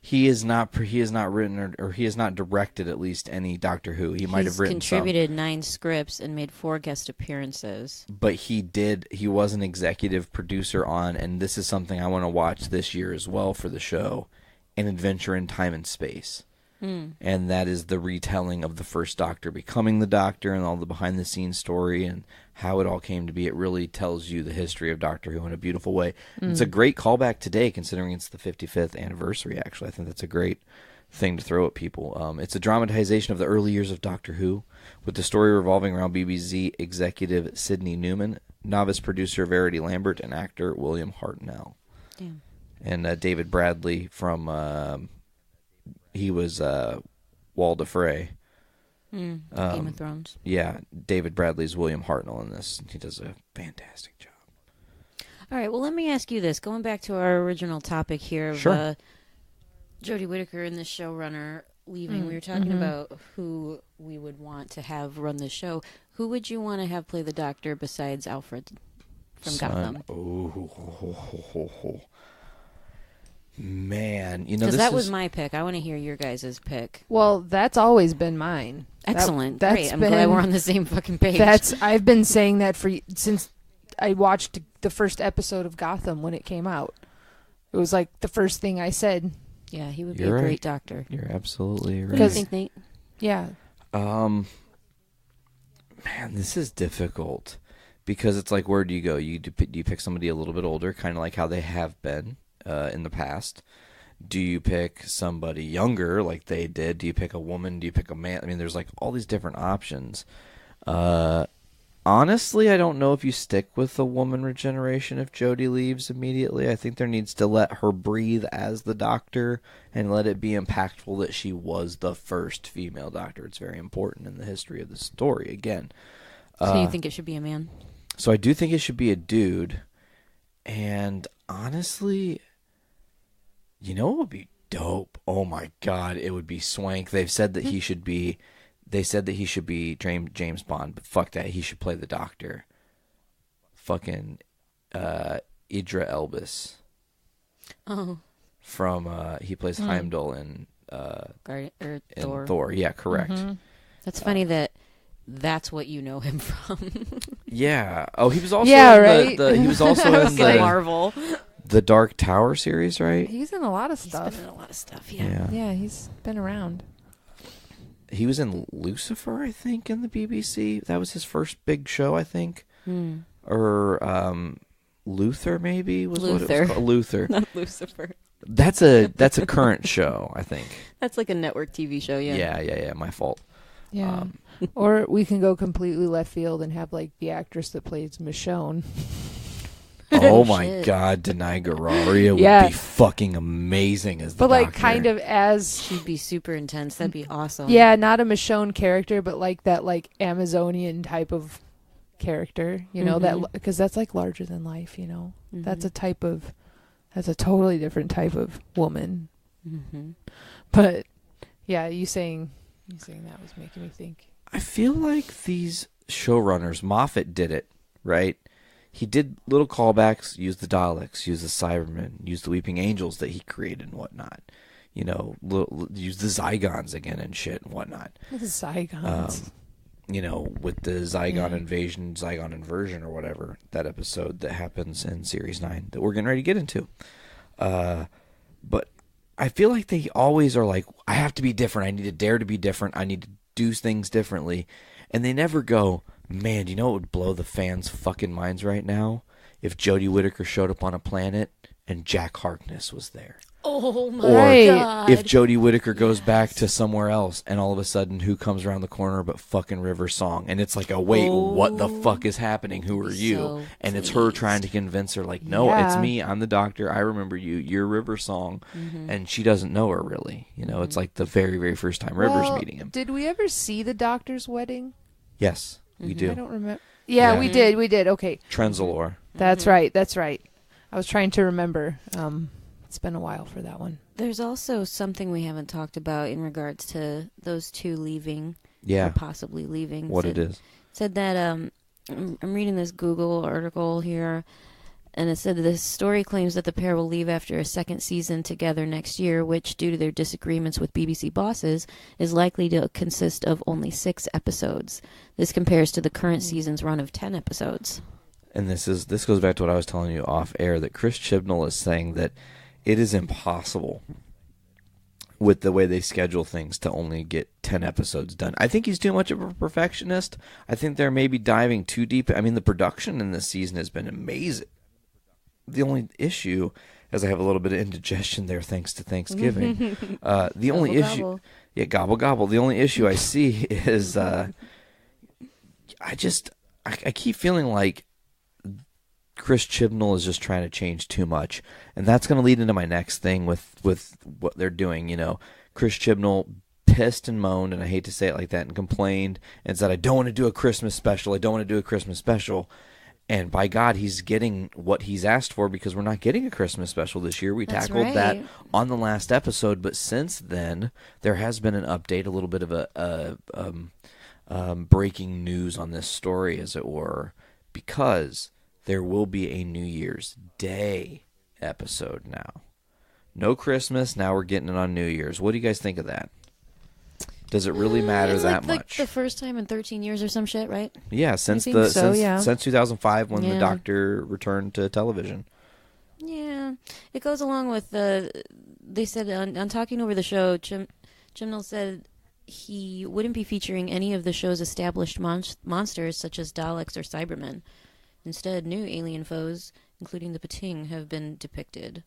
He has not written or he has not directed at least any Doctor Who. He might have written
contributed 9 scripts and made 4 guest appearances.
but he was an executive producer on, and this is something I want to watch this year as well for the show, An Adventure in Time and Space. And that is the retelling of the first Doctor becoming the Doctor and all the behind-the-scenes story and how it all came to be. It really tells you the history of Doctor Who in a beautiful way. It's a great callback today, considering it's the 55th anniversary, actually. I think that's a great thing to throw at people. It's a dramatization of the early years of Doctor Who, with the story revolving around BBC executive Sidney Newman, novice producer Verity Lambert, and actor William Hartnell.
Yeah.
And David Bradley from... he was Walder Frey.
Game of Thrones.
Yeah, David Bradley's William Hartnell in this. He does a fantastic job.
All right, well, let me ask you this. Going back to our original topic here of
Sure.
Jodie Whittaker and the showrunner leaving, we were talking about who we would want to have run the show. Who would you want to have play the Doctor besides Alfred from Gotham?
Man,
because that was my pick. I want to hear your guys' pick.
Well, that's always been mine.
Excellent.
That's
Great. I'm glad we're on the same fucking page.
I've been saying that since I watched the first episode of Gotham when it came out. It was like the first thing I said.
Yeah, he would be a great Doctor.
You're absolutely right.
What do you think, Nate?
Yeah.
Man, this is difficult because it's like, where do you go? Do you pick somebody a little bit older, kind of like how they have been in the past? Do you pick somebody younger like they did? Do you pick a woman? Do you pick a man? I mean, there's like all these different options. Honestly, I don't know if you stick with the woman regeneration if Jodie leaves immediately. I think there needs to let her breathe as the Doctor and let it be impactful that she was the first female Doctor. It's very important in the history of the story, again.
So you think it should be a man?
So I do think it should be a dude. And honestly, you know what would be dope? Oh my God, it would be swank. They've said that he should be... They said that he should be James Bond, but fuck that. He should play the Doctor. Fucking Idra Elbis.
Oh.
From, he plays Heimdall in
Thor.
Thor. Yeah, correct.
Mm-hmm. That's funny that's what you know him from.
Yeah. Oh, he was also
right?
He was also in the
Marvel.
The Dark Tower series, right?
He's in a lot of stuff.
He's been in a lot of stuff, yeah.
Yeah, he's been around.
He was in Lucifer, I think, in the BBC. That was his first big show, I think. Or Luther, maybe was what it was called. Luther,
not Lucifer.
That's a current show, I think.
That's like a network TV show, yeah.
Yeah. My fault.
Yeah. Or we can go completely left field and have like the actress that plays Michonne.
Oh my God, Denai Gararia would be fucking amazing as the
But like
Doctor.
kind of as
she'd be super intense. That'd be awesome.
Yeah, not a Michonne character, but like that like Amazonian type of character, you know, that because that's like larger than life, you know. That's a totally different type of woman. But yeah, you saying that was making me think.
I feel like these showrunners, Moffat did it, right? He did little callbacks, used the Daleks, used the Cybermen, used the Weeping Angels that he created and whatnot. You know, used the Zygons again and shit and whatnot.
The Zygons.
You know, with the Zygon inversion or whatever, that episode that happens in Series 9 that we're getting ready to get into. But I feel like they always are like, I have to be different. I need to dare to be different. I need to do things differently. And they never go, man, do you know what would blow the fans' fucking minds right now? If Jodie Whittaker showed up on a planet and Jack Harkness was there.
Oh my
God. If Jodie Whittaker goes back to somewhere else and all of a sudden who comes around the corner but fucking River Song? And it's like, what the fuck is happening? Who are you? And it's her trying to convince her like, no, it's me. I'm the Doctor. I remember you. You're River Song. And she doesn't know her really. You know, it's like the very, very first time River's meeting him.
Did we ever see the Doctor's wedding?
Yes, we do.
I don't remember. Yeah, we did. Okay.
Trenzalore.
That's right. I was trying to remember. It's been a while for that one.
There's also something we haven't talked about in regards to those two leaving.
Yeah.
Or possibly leaving.
What it is.
Said that, I'm reading this Google article here, and it said that this story claims that the pair will leave after a second season together next year, which, due to their disagreements with BBC bosses, is likely to consist of only 6 episodes. This compares to the current season's run of 10 episodes.
And this goes back to what I was telling you off air, that Chris Chibnall is saying that it is impossible with the way they schedule things to only get 10 episodes done. I think he's too much of a perfectionist. I think they're maybe diving too deep. I mean, the production in this season has been amazing. The only issue, as I have a little bit of indigestion there thanks to Thanksgiving, the only issue... Gobble. Yeah, gobble, gobble. The only issue I see is I keep feeling like Chris Chibnall is just trying to change too much, and that's going to lead into my next thing with what they're doing. You know, Chris Chibnall pissed and moaned, and I hate to say it like that, and complained and said, I don't want to do a Christmas special. I don't want to do a Christmas special. And by God, he's getting what he's asked for, because we're not getting a Christmas special this year. We tackled that on the last episode, but since then, there has been an update, a little bit of a breaking news on this story, as it were, because there will be a New Year's Day episode now. No Christmas, now we're getting it on New Year's. What do you guys think of that? Does it really matter that much?
Like the first time in 13 years or some shit, right?
Yeah, since 2005 when the Doctor returned to television.
Yeah, it goes along with they said on Talking Over the Show, Chibnall said he wouldn't be featuring any of the show's established monsters such as Daleks or Cybermen. Instead, new alien foes, including the Pating, have been depicted.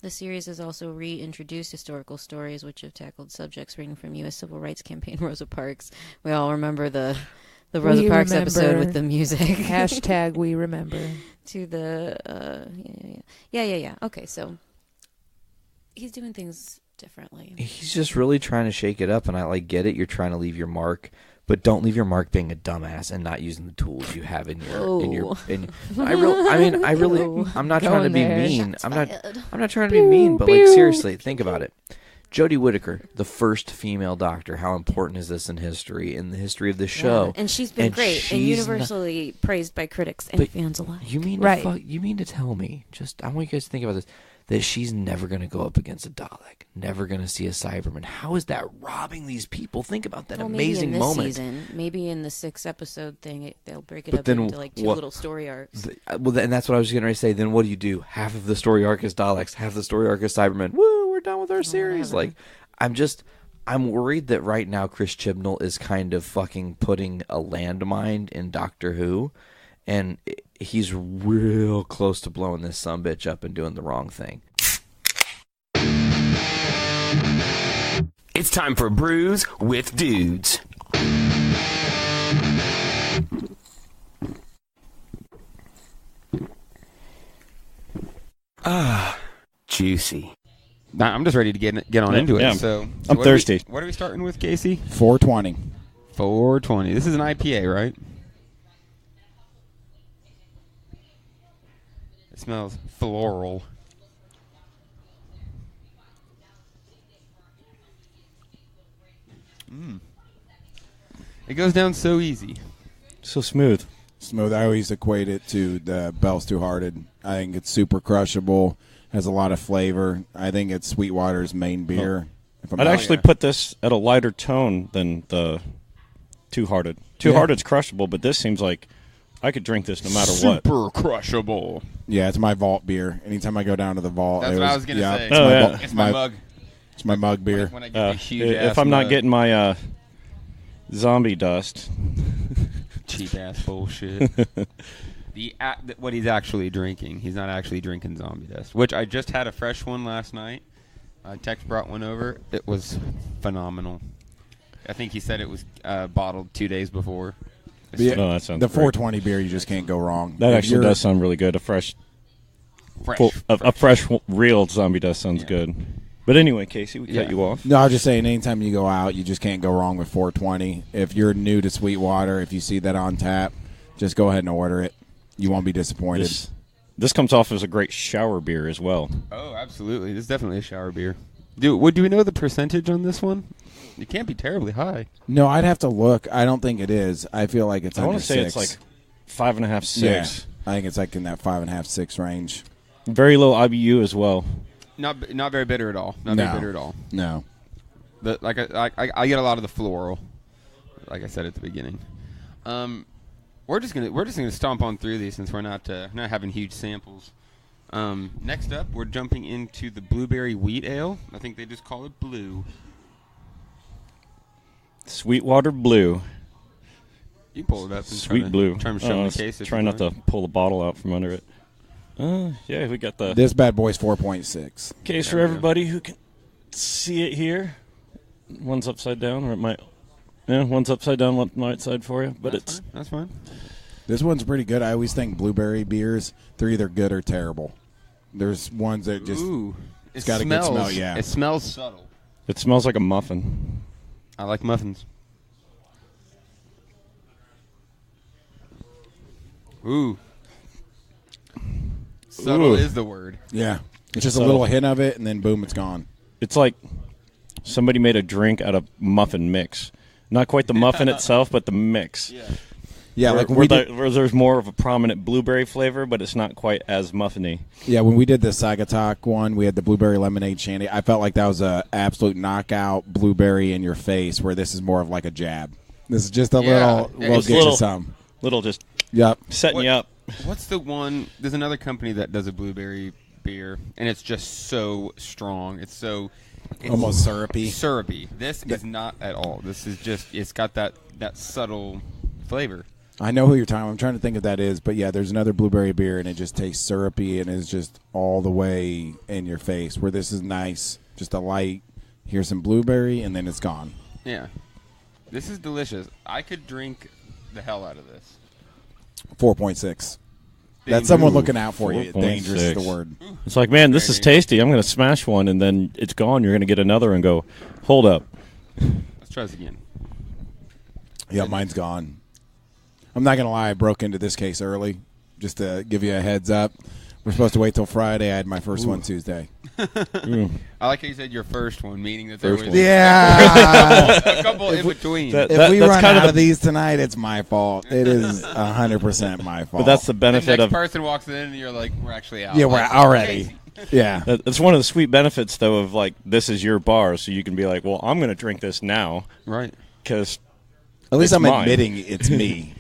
The series has also reintroduced historical stories which have tackled subjects ranging from U.S. Civil Rights campaign Rosa Parks. We all remember the Rosa Parks episode with the music.
Hashtag we remember.
To the, yeah. Okay, so he's doing things differently.
He's just really trying to shake it up, and I get it. You're trying to leave your mark. But don't leave your mark being a dumbass and not using the tools you have in your. I'm not trying to be mean. I'm not trying to be mean. But seriously, think about it. Jodie Whittaker, the first female Doctor. How important is this in the history of the show?
Yeah, and she's been great and universally praised by critics and fans alike.
You mean to tell me? I want you guys to think about this. That she's never going to go up against a Dalek, never going to see a Cyberman. How is that robbing these people? Think about that amazing
maybe in this
moment.
Season, maybe in the 6 episode thing, they'll break it up into like 2 little story arcs.
And that's what I was going to say. Then what do? Half of the story arc is Daleks, half the story arc is Cybermen. Woo, we're done with our series. I'm worried that right now Chris Chibnall is kind of fucking putting a landmine in Doctor Who. And he's real close to blowing this sumbitch up and doing the wrong thing.
It's time for Brews with Dudes. Juicy. Nah, I'm just ready to get on into it.
Yeah.
So
I'm thirsty.
What are we starting with, Casey?
420.
420. This is an IPA, right? It smells floral. It goes down so easy.
So smooth.
Smooth. I always equate it to the Bell's Two Hearted. I think it's super crushable. Has a lot of flavor. I think it's Sweetwater's main beer.
I'd actually put this at a lighter tone than the Two Hearted. Two Hearted's crushable, but this seems like I could drink this no matter what.
Super crushable.
Yeah, it's my vault beer. Anytime I go down to the vault,
that's what I was gonna say.
It's my mug. It's my mug beer.
When I get a huge
if I'm not getting my zombie dust,
cheap ass bullshit. What he's actually drinking. He's not actually drinking zombie dust, which I just had a fresh one last night. Tex brought one over. It was phenomenal. I think he said it was bottled 2 days before.
That sounds
the
great.
420 beer, you just can't go wrong.
That actually does sound really good. A fresh real zombie dust sounds good. But anyway, Casey, we cut you off.
No, I was just saying, anytime you go out, you just can't go wrong with 420. If you're new to Sweetwater, if you see that on tap, just go ahead and order it. You won't be disappointed.
This comes off as a great shower beer as well.
Oh, absolutely. This is definitely a shower beer. Do we know the percentage on this one? It can't be terribly high.
No, I'd have to look. I don't think it is. I feel like it's
I want to say
6.
It's like 5.5, 6.
Yeah, I think it's like in that 5.5, 6 range.
Very low IBU as well.
Not very bitter at all. Very bitter at all.
No.
But I get a lot of the floral, like I said at the beginning. We're just gonna stomp on through these since we're not having huge samples. Next up, we're jumping into the blueberry wheat ale. I think they just call it blue.
Sweetwater Blue.
You pull it up. And
Sweet Blue.
Try to show the case.
Try not to pull the bottle out from under it. Yeah, we got
this bad boy's 4.6.
Case for everybody who can see it here. One's upside down, or it might. Yeah, one's upside down, left and right side for you. But
that's fine.
This one's pretty good. I always think blueberry beers, they're either good or terrible. There's ones that just it's got a good smell. Yeah,
it smells subtle.
It smells like a muffin.
I like muffins. Ooh. Subtle is the word.
Yeah. It's just a little hint of it, and then boom, it's gone.
It's like somebody made a drink out of muffin mix. Not quite the muffin itself, but the mix.
Yeah, like when
where there's more of a prominent blueberry flavor, but it's not quite as muffiny.
Yeah, when we did the Sagatok one, we had the blueberry lemonade shandy. I felt like that was a absolute knockout blueberry in your face, where this is more of like a jab. This is just a little get you some.
Little just
setting
you up.
What's the one? There's another company that does a blueberry beer, and it's just so strong. It's
almost syrupy.
Syrupy. This is not at all. This is just, it's got that subtle flavor.
I know who you're talking about. I'm trying to think if that is, but yeah, there's another blueberry beer, and it just tastes syrupy and is just all the way in your face, where this is nice, just a light, here's some blueberry, and then it's gone.
Yeah. This is delicious. I could drink the hell out of this.
4.6. That's someone looking out for you.
4.6.
Dangerous is the word.
It's like, man, this is tasty. I'm going to smash one, and then it's gone. You're going to get another and go, hold up.
Let's try this again.
Yeah, mine's gone. I'm not going to lie. I broke into this case early, just to give you a heads up. We're supposed to wait till Friday. I had my first one Tuesday.
I like how you said your first one, meaning that there was
a
couple in between.
If we run out of these tonight, it's my fault. It is 100% my fault.
But that's the benefit
the
of...
next person walks in and you're like, we're actually out.
Yeah, we're already. Yeah.
That's one of the sweet benefits, though, of, like, this is your bar, so you can be like, well, I'm going to drink this now.
Right.
Because
at least I'm
mine.
admitting it's me.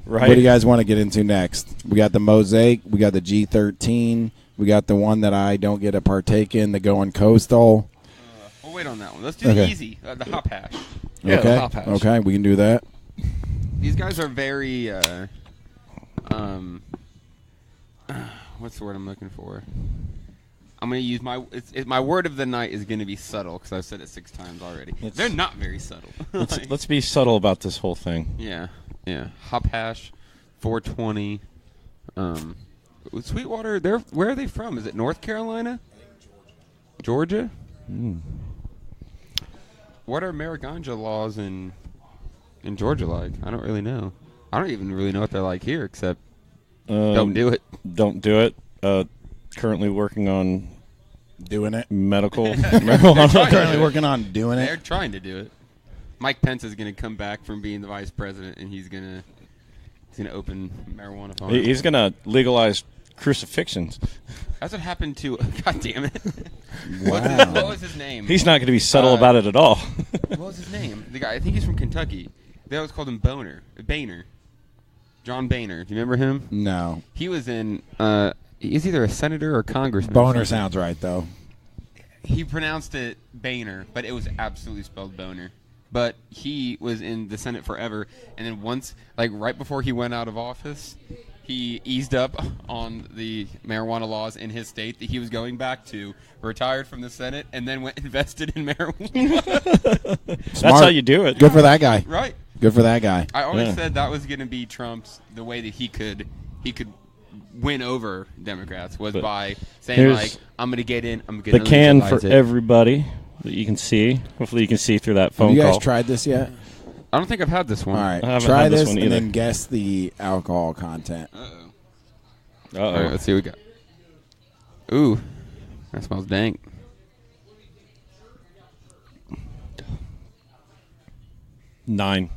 Right.
What do you guys want to get into next? We got the Mosaic. We got the G13. We got the one that I don't get to partake in, the Going Coastal.
We'll wait on that one. Let's do the easy, the hop hash.
Yeah, okay.
The hop hash.
Okay, we can do that.
These guys are very, what's the word I'm looking for? I'm going to use my word of the night is going to be subtle, because I've said it 6 times already. They're not very subtle.
Let's be subtle about this whole thing.
Yeah. Hop hash, 420. Sweetwater, where are they from? Is it North Carolina? Georgia? What are Mariganja laws in Georgia like? I don't really know. I don't even really know what they're like here, except don't do it.
Don't do it. Currently working on
doing it.
Medical marijuana.
Currently working on doing it.
They're trying to do it. Mike Pence is going to come back from being the vice president, and he's going to open marijuana farms.
He's going to legalize crucifixions.
That's what happened to. God damn it!
Wow.
What was his name?
He's not going to be subtle about it at all.
What was his name? The guy. I think he's from Kentucky. They always called him Boehner. John Boehner. Do you remember him?
No.
He was in. He's either a senator or congressman.
Boner sounds right, though.
He pronounced it Boehner, but it was absolutely spelled Boner. But he was in the Senate forever, and then once, like right before he went out of office, he eased up on the marijuana laws in his state that he was going back to, retired from the Senate, and then went invested in marijuana.
That's how you do it.
Good for that guy.
Right.
Good for that guy.
I always said that was going to be Trump's, the way that he could win over Democrats was by saying, like, I'm going to get in, I'm going to
the can for
it.
everybody that you can see. Hopefully you can see through that phone
call. Have you
call.
guys tried this yet?
I don't think I've had this one.
All right,
I haven't
try
had this
this
one
and
either.
then guess the alcohol content.
All right, let's see what we got. Ooh, that smells dank.
Nine.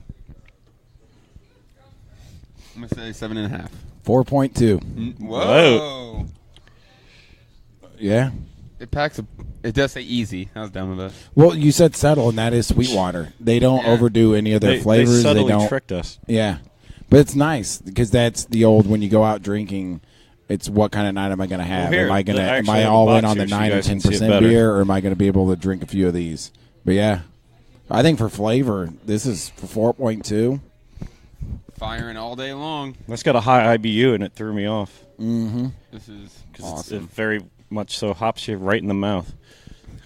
I'm going to say 7.5.
4.2.
Whoa.
Yeah.
It does say easy. I was down with that.
Well, you said subtle, and that is Sweetwater. They don't overdo any of their flavors.
They subtly
don't
tricked us.
Yeah. But it's nice because that's the old, when you go out drinking, it's what kind of night am I going to have?
Well, here,
am I all in on the 9 or 10% beer, or am I going to be able to drink a few of these? But yeah, I think for flavor, this is for 4.2.
Firing all day long.
That's got a high IBU, and it threw me off.
Mm-hmm.
This is
awesome. It very much so hops you right in the mouth.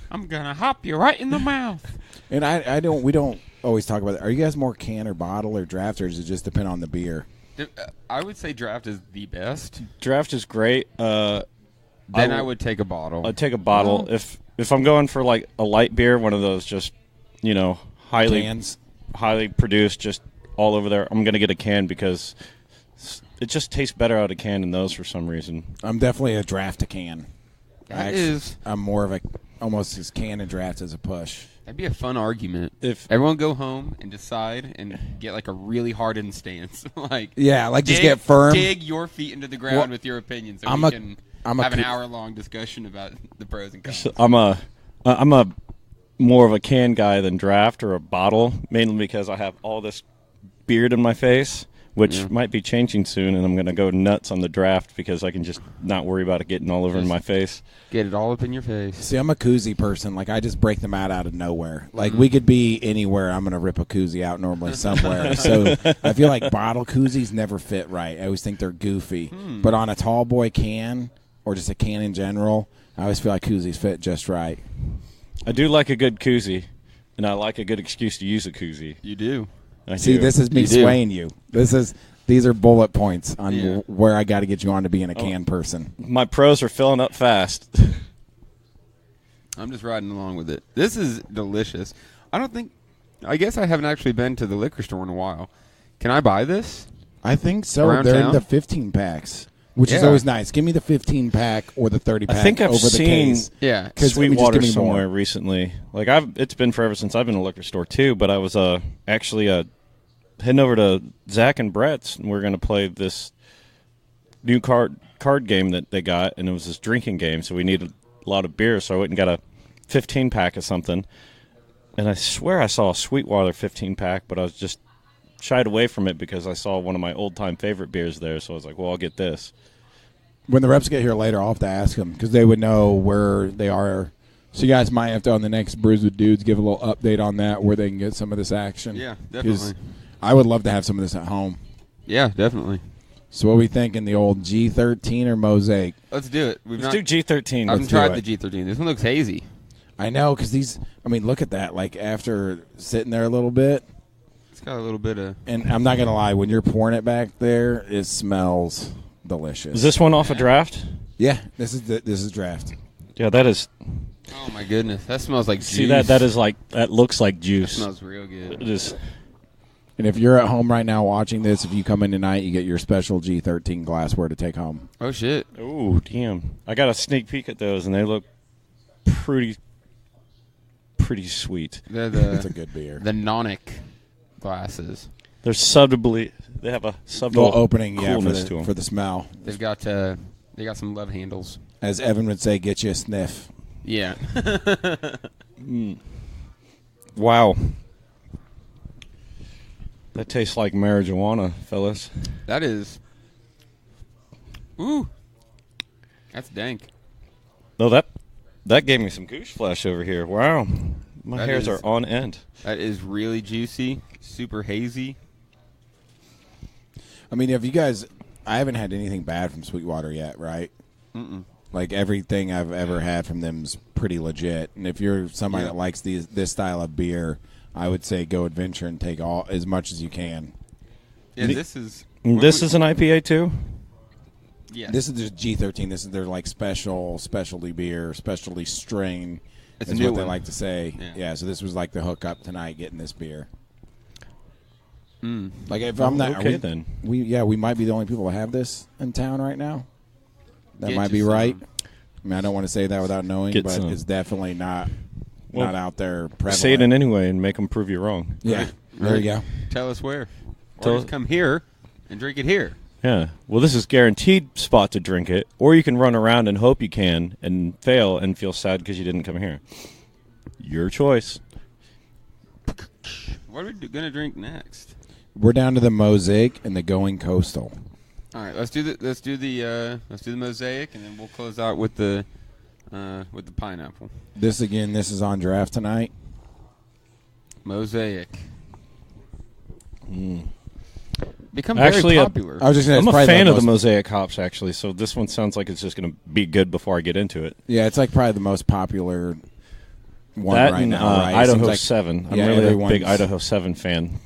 I'm gonna hop you right in the mouth.
And we don't always talk about that. Are you guys more can or bottle or draft, or does it just depend on the beer?
I would say draft is the best.
Draft is great.
Then I would take a bottle.
I'd take a bottle. if I'm going for like a light beer, one of those just, highly
Cans.
highly produced, just all over there, I'm going to get a can because it just tastes better out of can than those for some reason.
I'm definitely a draft to can. I'm more of a almost as can and draft as a push.
That'd be a fun argument.
If
everyone go home and decide and get like a really hardened stance,
just get firm.
Dig your feet into the ground with your opinions, so we can have an hour-long discussion about the pros and cons.
I'm a more of a can guy than draft or a bottle, mainly because I have all this beard in my face, which might be changing soon, and I'm going to go nuts on the draft because I can just not worry about it getting all over in my face.
Get it all up in your face.
See, I'm a koozie person. Like, I just break them out of nowhere. Like, we could be anywhere. I'm going to rip a koozie out normally somewhere. So I feel like bottle koozies never fit right. I always think they're goofy. But on a tall boy can or just a can in general, I always feel like koozies fit just right.
I do like a good koozie, and I like a good excuse to use a koozie.
You do.
See, this is me swaying you. These are bullet points on where I got to get you on to being a can person.
My pros are filling up fast.
I'm just riding along with it. This is delicious. I guess I haven't actually been to the liquor store in a while. Can I buy this?
I think so.
Around
They're
town?
in the 15 packs, which is always nice. Give me the 15 pack or the 30 pack.
I think I've
over
seen
the
Sweetwater somewhere recently. Like it's been forever since I've been in a liquor store too. But I was actually heading over to Zach and Brett's, and we're going to play this new card game that they got, and it was this drinking game, so we needed a lot of beer, so I went and got a 15-pack of something, and I swear I saw a Sweetwater 15-pack, but I was just shied away from it because I saw one of my old-time favorite beers there, so I was like, well, I'll get this.
When the reps get here later, I'll have to ask them because they would know where they are. So you guys might have to, on the next Brews with Dudes, give a little update on that, where they can get some of this action.
Yeah, definitely.
I would love to have some of this at home.
Yeah, definitely.
So what are we thinking, the old G13 or Mosaic?
Let's do it.
Let's do G13.
I haven't tried the G13. This one looks hazy.
I know, because look at that. Like, after sitting there a little bit.
It's got a little bit of...
And I'm not going to lie, when you're pouring it back there, it smells delicious.
Is this one off a draft?
Yeah, this is draft.
Yeah, that is...
Oh, my goodness. That smells like juice.
See, that looks like juice.
That smells real good.
It is...
And if you're at home right now watching this, if you come in tonight, you get your special G13 glassware to take home.
Oh, shit.
Oh, damn. I got a sneak peek at those, and they look pretty sweet.
It's a good beer.
The Nonic glasses.
They have a subtle
little opening,
coolness to them.
for the smell.
They got some love handles.
As Evan would say, get you a sniff.
Yeah.
Wow. That tastes like marijuana, fellas.
That is. Ooh. That's dank.
No, that gave me some goose flesh over here. Wow. My hairs are on end.
That is really juicy, super hazy.
I mean, I haven't had anything bad from Sweetwater yet, right?
Mm-mm.
Like, everything I've ever had from them is pretty legit. And if you're somebody that likes this style of beer, I would say go adventure and take as much as you can.
Yeah, this is
an IPA too?
Yeah.
This is just G13. This is their like specialty beer, specialty strain.
It's
is
a new
what they
one.
like to say.
Yeah.
So this was like the hookup tonight, getting this beer.
Mm.
Like if I'm not
okay, then
we might be the only people that have this in town right now. That
Get
might be
you some.
right. I mean, I don't want to say that without knowing,
Get
but
some.
it's definitely not out there prevalent.
Say it in anyway and make them prove you wrong.
Yeah,
Right.
there you go.
Tell us where. Or just come here and drink it here.
Yeah. Well, this is guaranteed spot to drink it, or you can run around and hope you can and fail and feel sad because you didn't come here. Your choice.
What are we gonna drink next?
We're down to the Mosaic and the Going Coastal.
All right, let's do the Mosaic, and then we'll close out with the pineapple.
This is on draft tonight.
Mosaic. Become
Actually,
very popular.
I'm a fan of the Mosaic hops, actually, so this one sounds like it's just going to be good before I get into it.
Yeah, it's like probably the most popular one
That
right
and
now. Right?
Idaho
like,
7. I'm really a big Idaho 7 fan.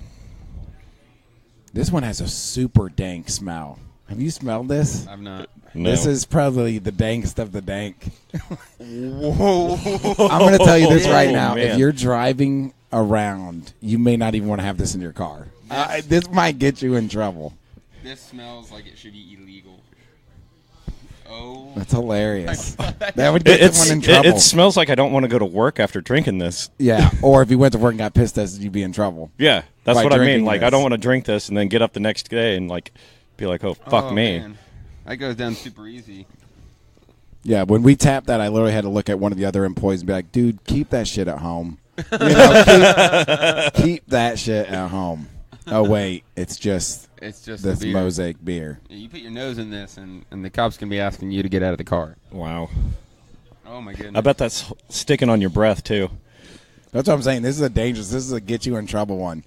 This one has a super dank smell. Have you smelled this?
I've not.
No.
This is probably the dankest of the dank.
Whoa.
I'm going to tell you this right
Oh,
now.
man.
If you're driving around, you may not even want to have this in your car. This might get you in trouble.
This smells like it should be illegal. Oh.
That's hilarious. That would get someone in trouble.
It smells like I don't want to go to work after drinking this.
Yeah, or if you went to work and got pissed, you'd be in trouble.
Yeah, that's
By
what I mean.
drinking
Like,
this.
I don't want to drink this and then get up the next day and, like, be like, oh, fuck me.
Man. That goes down super easy.
Yeah, when we tapped that, I literally had to look at one of the other employees and be like, dude, keep that shit at home. You know, keep that shit at home. Oh, wait, it's just this
beer.
Mosaic beer.
Yeah, you put your nose in this, and the cops can be asking you to get out of the car.
Wow.
Oh, my goodness.
I bet that's sticking on your breath, too.
That's what I'm saying. This is a dangerous, this is a get you in trouble one.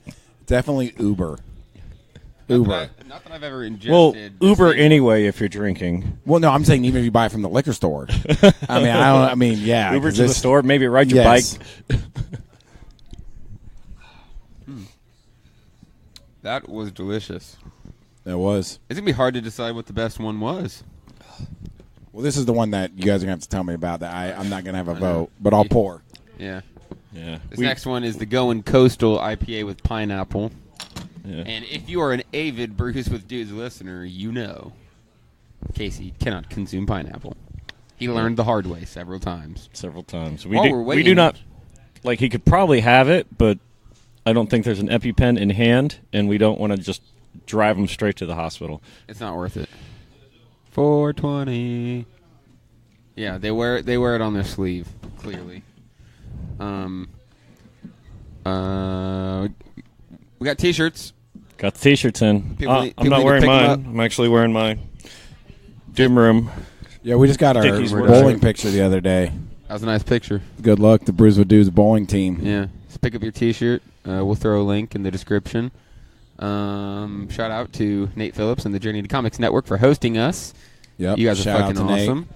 Definitely Uber. Uber.
Not that I've ever ingested.
Well, Uber anyway if you're drinking.
Well, no, I'm saying even if you buy it from the liquor store. Yeah.
Uber to the store, maybe ride your bike.
That was delicious.
It was.
It's going to be hard to decide what the best one was.
Well, this is the one that you guys are going to have to tell me about that I'm not going to have a vote, but I'll pour.
Yeah.
Yeah.
This next one is the Going Coastal IPA with pineapple.
Yeah.
And if you are an avid Brews with Dudes listener, you know Casey cannot consume pineapple. He learned the hard way several times.
We do not, like, he could probably have it, but I don't think there's an EpiPen in hand, and we don't want to just drive him straight to the hospital.
It's not worth it. 420. Yeah, they wear it on their sleeve, clearly. We got T-shirts.
Got the T-shirts in.
People
I'm
need
not
to
wearing
pick 'em
mine.
up.
I'm actually wearing my Doom Room.
Yeah, we just got our
Dickies
bowling
shirt.
picture the other day.
That was a nice picture.
Good luck, the Brews with Dudes bowling team.
Yeah, just pick up your T-shirt. We'll throw a link in the description. Shout out to Nate Phillips and the Journey to Comics Network for hosting us.
Yep.
You guys are
Shout out
fucking
to Nate.
awesome.